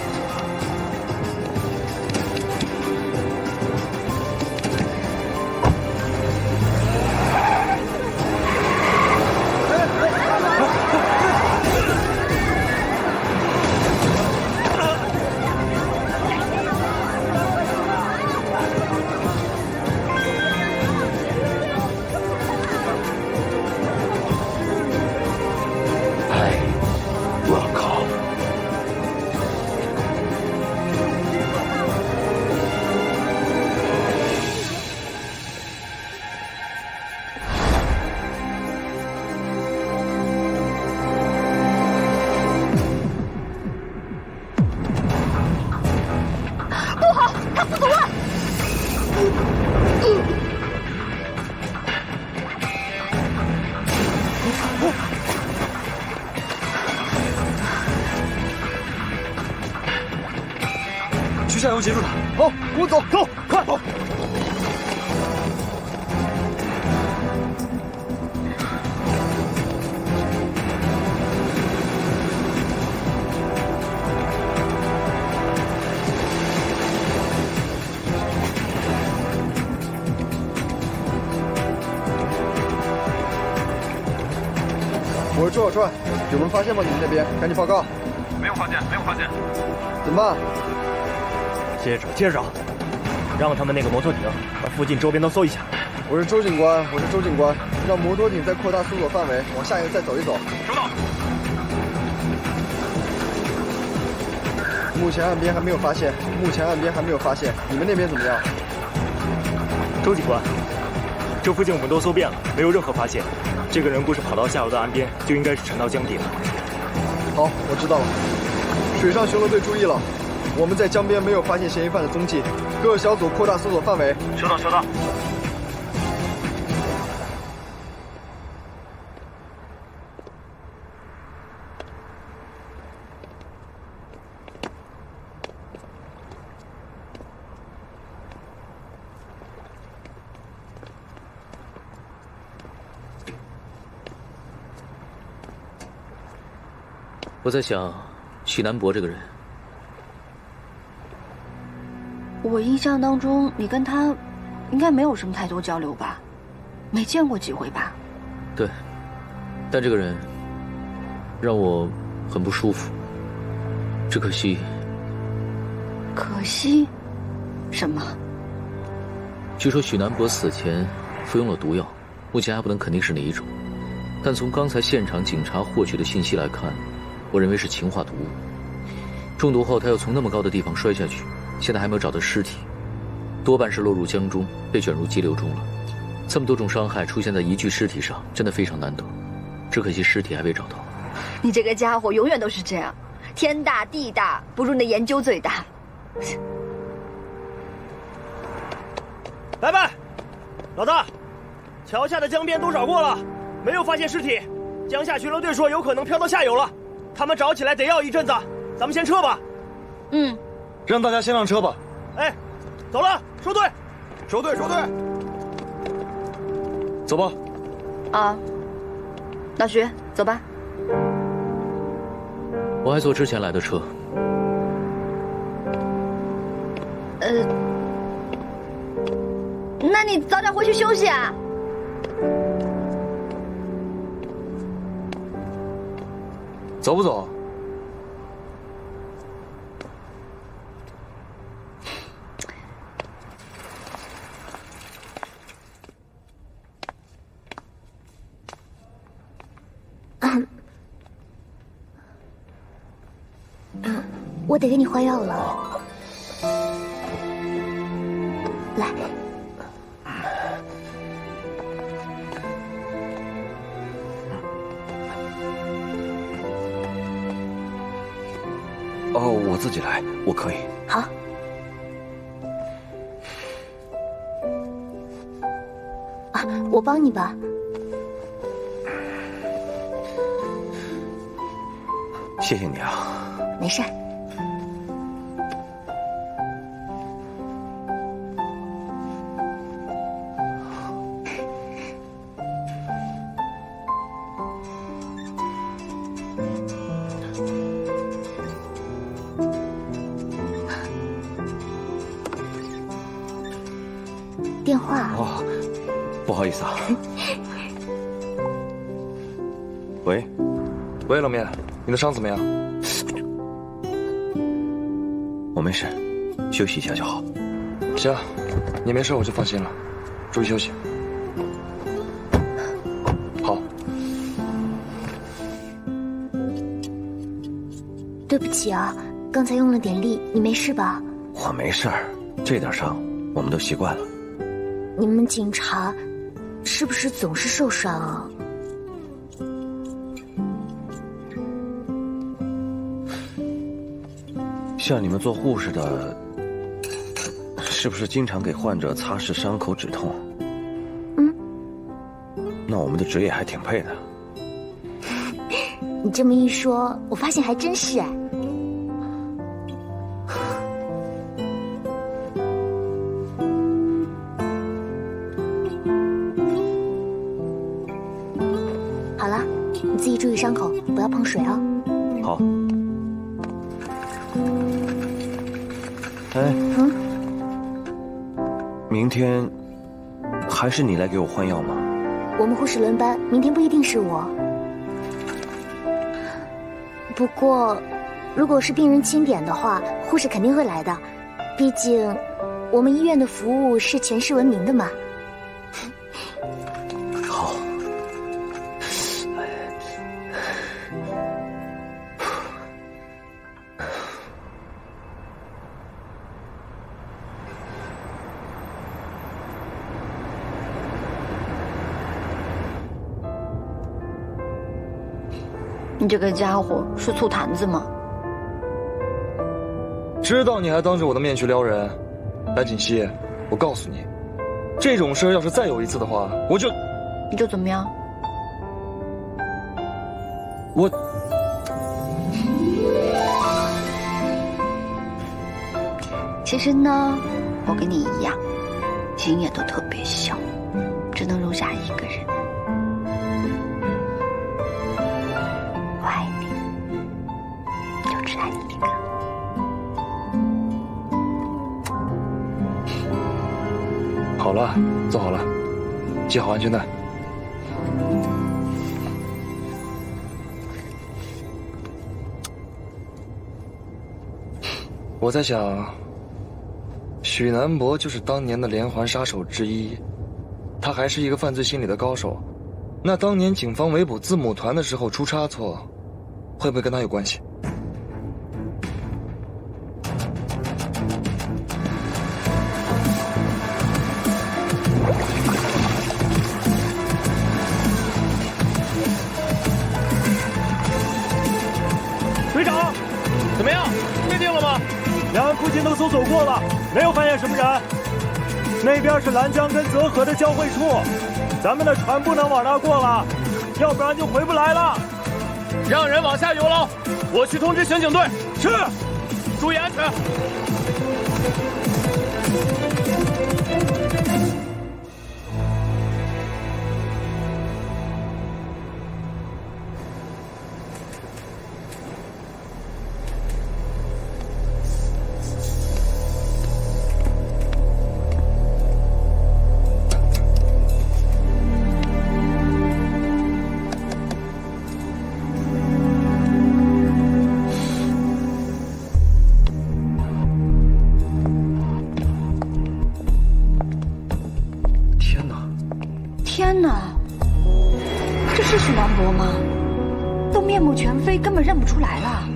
去下游截住他。好，跟我走，走，快走！我是周小川，有人发现吗？你们那边，赶紧报告。没有发现，没有发现。怎么办？接着，让他们那个摩托艇把附近周边都搜一下。我是周警官，让摩托艇再扩大搜索范围，往下游再走一走。收到。目前岸边还没有发现，你们那边怎么样？周警官，这附近我们都搜遍了，没有任何发现。这个人不是跑到下游的岸边，就应该是沉到江底了。好，我知道了。水上巡逻队注意了，我们在江边没有发现嫌疑犯的踪迹，各小组扩大搜索范围。收到，收到。我在想，许南博这个人，我印象当中，你跟他应该没有什么太多交流吧？没见过几回吧？对，但这个人让我很不舒服。只可惜，什么？据说许南博死前服用了毒药，目前还不能肯定是哪一种，但从刚才现场警察获取的信息来看，我认为是氰化毒物。中毒后他又从那么高的地方摔下去，现在还没有找到尸体，多半是落入江中，被卷入激流中了。这么多种伤害出现在一具尸体上，真的非常难得。只可惜尸体还未找到。你这个家伙永远都是这样，天大地大，不如你的研究最大。来吧，老大，桥下的江边都找过了，没有发现尸体。江下巡逻队说有可能飘到下游了，他们找起来得要一阵子，咱们先撤吧。嗯，让大家先上车吧。哎，走了，收队，收队，收队，走吧。啊，老徐，走吧。我还坐之前来的车。那你早点回去休息啊。走不走？我得给你换药了。来。哦，我自己来，我可以。好。啊，我帮你吧。谢谢你啊。没事。电话。哦，不好意思啊。喂，喂，老面，你的伤怎么样？我没事，休息一下就好。行，你没事我就放心了，注意休息。好。对不起啊，刚才用了点力，你没事吧？我没事儿，这点伤我们都习惯了。你们警察是不是总是受伤啊？像你们做护士的，是不是经常给患者擦拭伤口止痛？嗯。那我们的职业还挺配的。你这么一说，我发现还真是哎。好了，你自己注意伤口，不要碰水哦。好。哎，明天还是你来给我换药吗？我们护士轮班，明天不一定是我。不过，如果是病人清点的话，护士肯定会来的，毕竟我们医院的服务是全市闻名的嘛。好。你这个家伙是醋坛子吗？知道你还当着我的面去撩人，白锦溪，我告诉你，这种事要是再有一次的话，我就……你就怎么样？我……其实呢，我跟你一样，心也都特别小，只能容下一个人。我爱你，就只爱你一个。好了，坐好了，系好安全带。我在想，许南博就是当年的连环杀手之一，他还是一个犯罪心理的高手。那当年警方围捕字母团的时候出差错，会不会跟他有关系？队长，怎么样？确定了吗？两岸附近都搜索过了，没有发现什么人。那边是兰江跟泽河的交汇处，咱们的船不能往那过了，要不然就回不来了。让人往下游喽，我去通知刑警队。是，注意安全。天哪，这是许南博吗？都面目全非，根本认不出来了。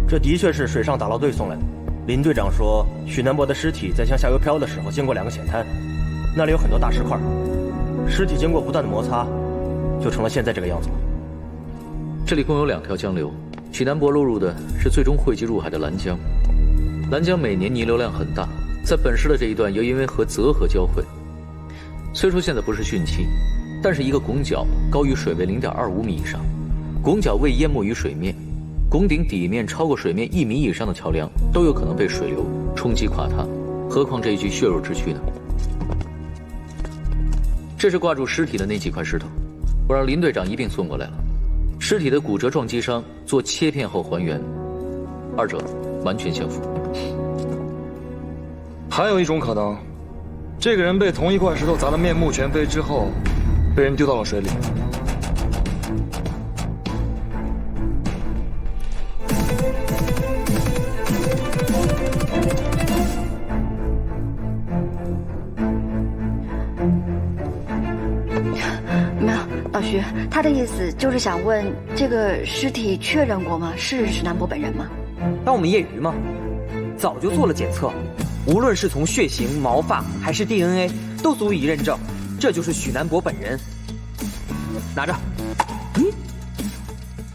这的确是水上打捞队送来的。林队长说，许南博的尸体在向下游漂的时候，经过2个险滩，那里有很多大石块，尸体经过不断的摩擦，就成了现在这个样子了。这里共有2条江流，许南博落入的是最终汇集入海的兰江。兰江每年泥流量很大，在本市的这一段又因为和泽河交汇。虽说现在不是汛期，但是一个拱角高于水位0.25米以上，拱角未淹没于水面，拱顶底面超过水面1米以上的桥梁都有可能被水流冲击垮塌，何况这一具血肉之躯呢？这是挂住尸体的那几块石头，我让林队长一并送过来了。尸体的骨折撞击伤做切片后还原，二者完全相符。还有一种可能，这个人被同一块石头砸得面目全非之后，被人丢到了水里。没有，老徐，他的意思就是想问，这个尸体确认过吗？是许南博本人吗？当我们业余吗？早就做了检测，无论是从血型、毛发还是 DNA， 都足以认证，这就是许南博本人。拿着。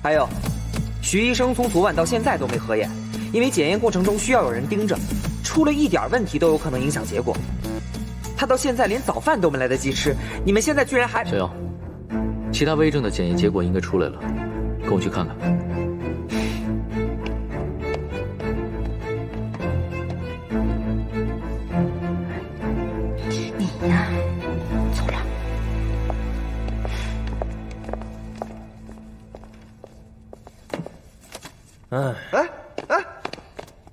还有，徐医生从昨晚到现在都没合眼，因为检验过程中需要有人盯着，出了一点问题都有可能影响结果。他到现在连早饭都没来得及吃，你们现在居然还……小姚，其他微证的检验结果应该出来了，跟我去看看。你呀，走了。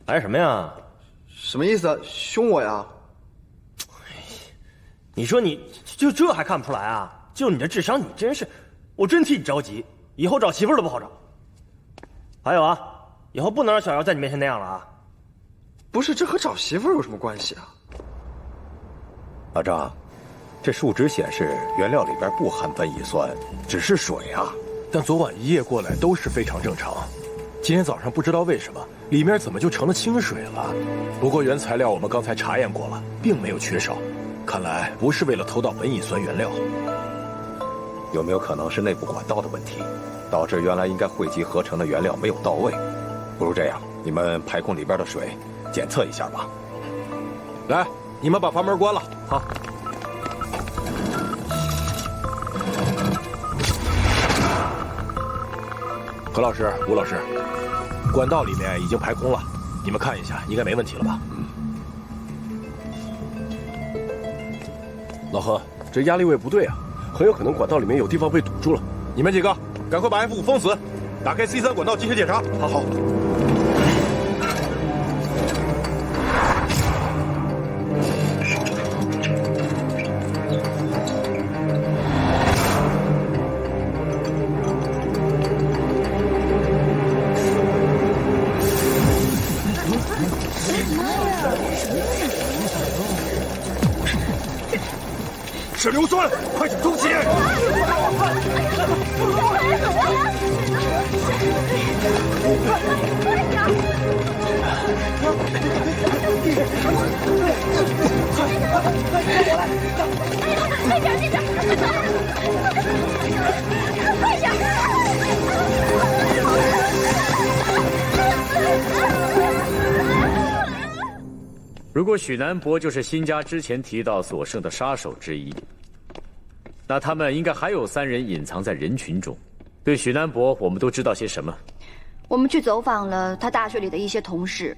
来什么呀？什么意思？凶我呀？你说你就这还看不出来啊？就你这智商，你真是，我真替你着急，以后找媳妇儿都不好找。还有啊，以后不能让小姚在你面前那样了啊！不是，这和找媳妇儿有什么关系啊？老张，这数值显示原料里边不含苯乙酸，只是水啊。但昨晚一夜过来都是非常正常，今天早上不知道为什么里面怎么就成了清水了。不过原材料我们刚才查验过了，并没有缺少，看来不是为了偷到苯乙酸原料。有没有可能是内部管道的问题，导致原来应该汇集合成的原料没有到位？不如这样，你们排空里边的水，检测一下吧。来，你们把房门关了。好。何老师、吴老师，管道里面已经排空了，你们看一下，应该没问题了吧？老何，这压力位不对啊，很有可能管道里面有地方被堵住了。你们几个赶快把 F5封死，打开 C3管道进行检查。好。是硫酸，快点东西！快点，快点！如果许南博就是辛家之前提到所剩的杀手之一，那他们应该还有3人隐藏在人群中。对许南博，我们都知道些什么？我们去走访了他大学里的一些同事，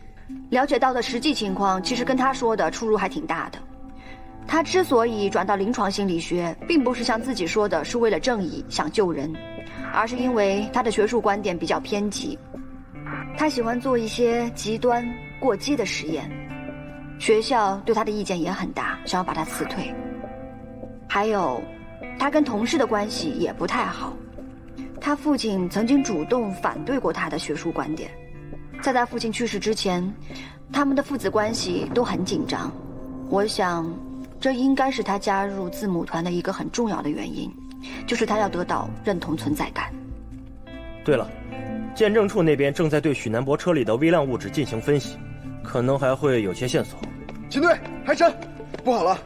了解到的实际情况其实跟他说的出入还挺大的。他之所以转到临床心理学，并不是像自己说的是为了正义想救人，而是因为他的学术观点比较偏激，他喜欢做一些极端过激的实验。学校对他的意见也很大，想要把他辞退。还有，他跟同事的关系也不太好。他父亲曾经主动反对过他的学术观点。在他父亲去世之前，他们的父子关系都很紧张。我想，这应该是他加入字母团的一个很重要的原因，就是他要得到认同存在感。对了，鉴证处那边正在对许南博车里的微量物质进行分析，可能还会有些线索。秦队，海神，不好了，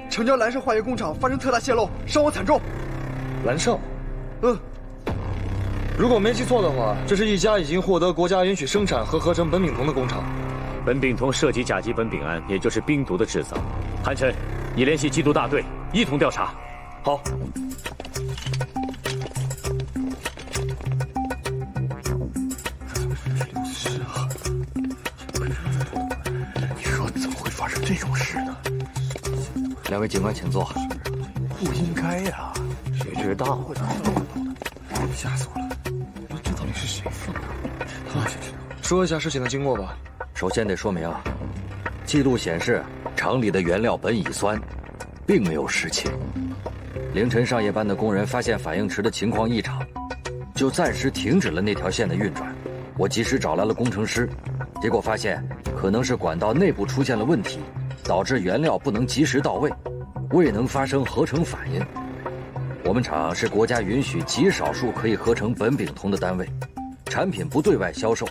城郊蓝胜化学工厂发生特大泄漏，伤亡惨重。蓝胜，如果没记错的话，这是一家已经获得国家允许生产和合成苯丙酮的工厂。苯丙酮涉及甲基苯丙胺，也就是冰毒的制造。韩琛，你联系缉毒大队，一同调查。好。发生这种事呢？2位警官请坐。不应该呀，谁知道？吓死我了！这到底是谁放的？说一下事情的经过吧。首先得说明，记录显示厂里的原料苯乙酸并没有失窃。凌晨上夜班的工人发现反应池的情况异常，就暂时停止了那条线的运转。我及时找来了工程师，结果发现可能是管道内部出现了问题，导致原料不能及时到位，未能发生合成反应。我们厂是国家允许极少数可以合成苯丙酮的单位，产品不对外销售。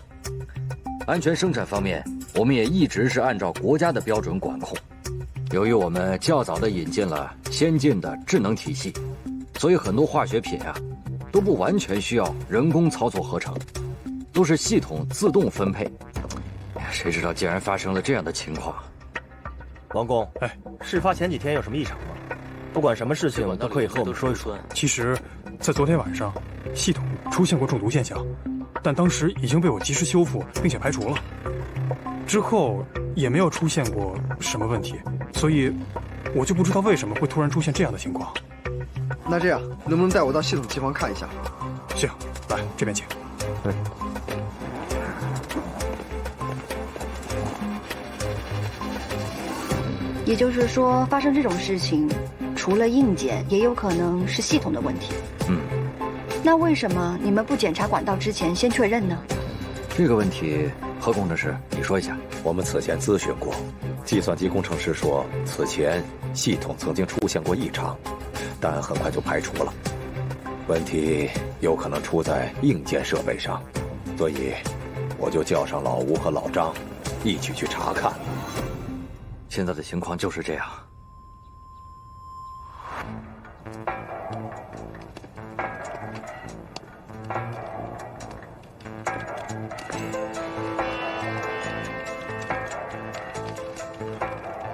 安全生产方面，我们也一直是按照国家的标准管控。由于我们较早地引进了先进的智能体系，所以很多化学品都不完全需要人工操作合成，都是系统自动分配。谁知道竟然发生了这样的情况。王工，事发前几天有什么异常吗？不管什么事情都可以和我们说一说。其实，在昨天晚上，系统出现过中毒现象，但当时已经被我及时修复并且排除了，之后也没有出现过什么问题，所以我就不知道为什么会突然出现这样的情况。那这样，能不能带我到系统机房看一下？行，来这边请。也就是说，发生这种事情，除了硬件，也有可能是系统的问题。那为什么你们不检查管道之前先确认呢？这个问题，何工程师，你说一下。我们此前咨询过，计算机工程师说，此前系统曾经出现过异常，但很快就排除了。问题有可能出在硬件设备上，所以我就叫上老吴和老张，一起去查看。现在的情况就是这样。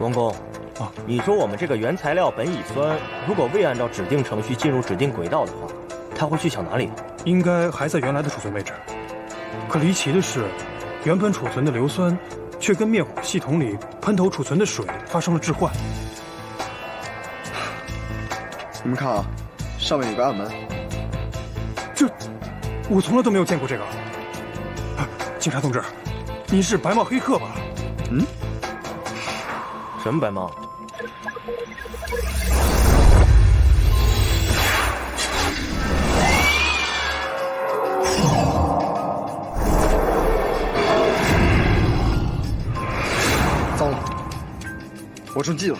王工，你说我们这个原材料苯乙酸，如果未按照指定程序进入指定轨道的话，它会去向哪里？应该还在原来的储存位置。可离奇的是，原本储存的硫酸，却跟灭火系统里喷头储存的水发生了置换。你们看啊，上面有个暗门。我从来都没有见过这个。警察同志，你是白帽黑客吧？嗯？什么白帽？糟了，我中计了。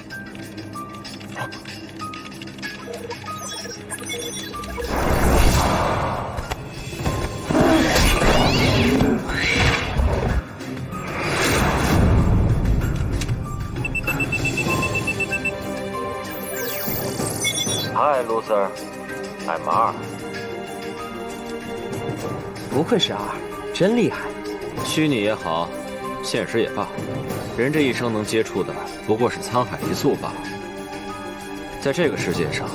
嗨，Loser，I'm R。不愧是 R， 真厉害。虚拟也好，现实也罢，人这一生能接触的不过是沧海一粟罢了。在这个世界上，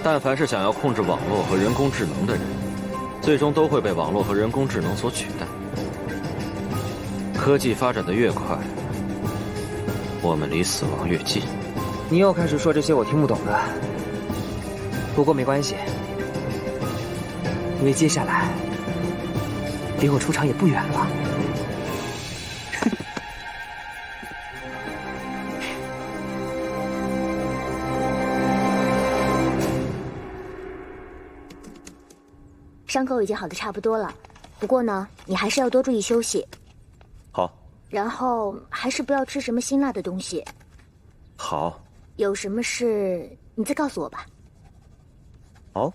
但凡是想要控制网络和人工智能的人，最终都会被网络和人工智能所取代。科技发展的越快，我们离死亡越近。你又开始说这些我听不懂的。不过没关系，因为接下来离我出场也不远了。伤口已经好的差不多了，不过呢，你还是要多注意休息。好。然后还是不要吃什么辛辣的东西。好。有什么事你再告诉我吧。好。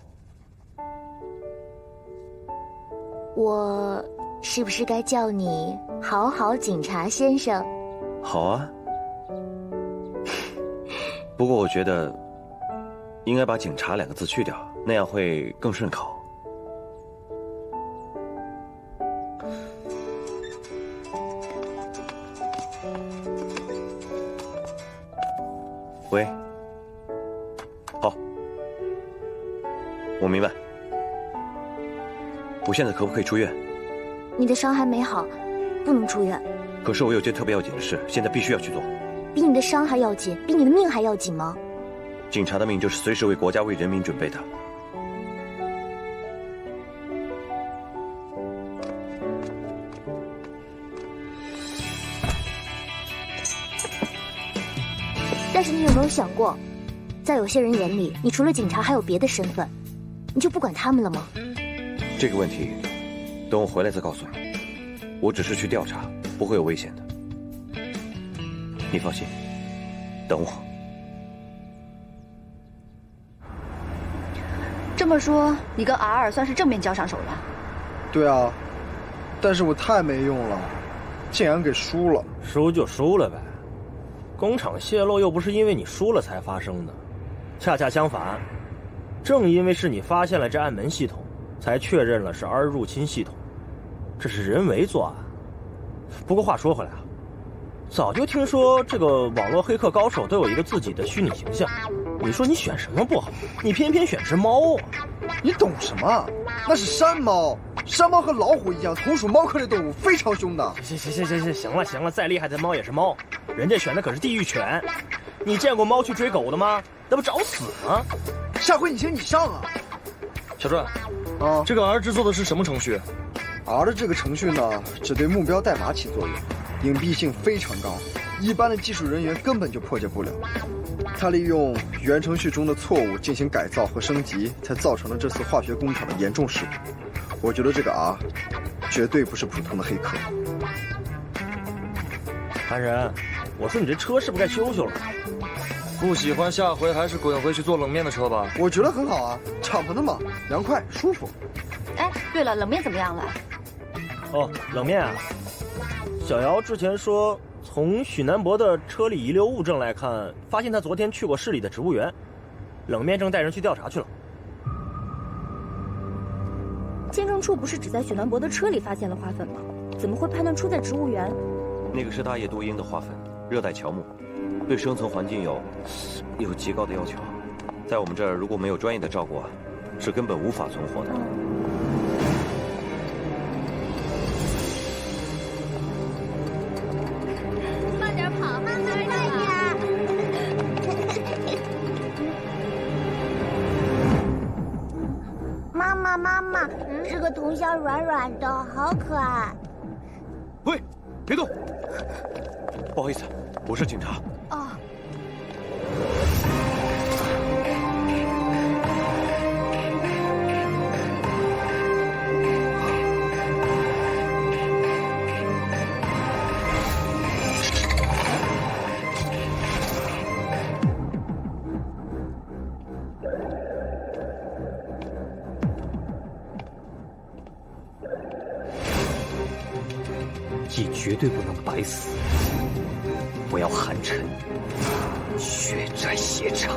我是不是该叫你好好警察先生？好啊。不过我觉得应该把警察2个字去掉，那样会更顺口。喂。好。我明白。我现在可不可以出院？你的伤还没好，不能出院。可是我有件特别要紧的事，现在必须要去做。比你的伤还要紧，比你的命还要紧吗？警察的命就是随时为国家、为人民准备的。但是你有没有想过，在有些人眼里，你除了警察还有别的身份，你就不管他们了吗？这个问题，等我回来再告诉你。我只是去调查，不会有危险的。你放心，等我。这么说，你跟 R 算是正面交上手了？对啊，但是我太没用了，竟然给输了。输就输了呗，工厂泄露又不是因为你输了才发生的，恰恰相反，正因为是你发现了这暗门系统，才确认了是 R 入侵系统，这是人为作案。不过话说回来啊，早就听说这个网络黑客高手都有一个自己的虚拟形象，你说你选什么不好，你偏偏选只猫啊？你懂什么？那是山猫，山猫和老虎一样，同属猫科类动物，非常凶的。行了，再厉害的猫也是猫，人家选的可是地狱犬。你见过猫去追狗的吗？那不找死吗？下回你行你上啊！小传，啊，这个 R 制作的是什么程序？R 的这个程序呢，只对目标代码起作用，隐蔽性非常高，一般的技术人员根本就破解不了。它利用原程序中的错误进行改造和升级，才造成了这次化学工厂的严重事故。我觉得这个 R 绝对不是普通的黑客。韩人，我说你这车是不是该修修了？不喜欢下回还是滚回去坐冷面的车吧。我觉得很好啊，敞篷的嘛，凉快舒服。哎，对了，冷面怎么样了？哦，冷面啊，小姚之前说，从许南博的车里遗留物证来看，发现他昨天去过市里的植物园，冷面正带人去调查去了。鉴证处不是只在许南博的车里发现了花粉吗？怎么会判断出在植物园？那个是大叶杜英的花粉，热带乔木。对生存环境有极高的要求，在我们这儿如果没有专业的照顾啊，是根本无法存活的。慢点跑，慢点。妈妈，这个铜箱软软的，好可爱。喂，别动！不好意思，我是警察。哦。也绝对不能白死！我要韩缜血债血偿。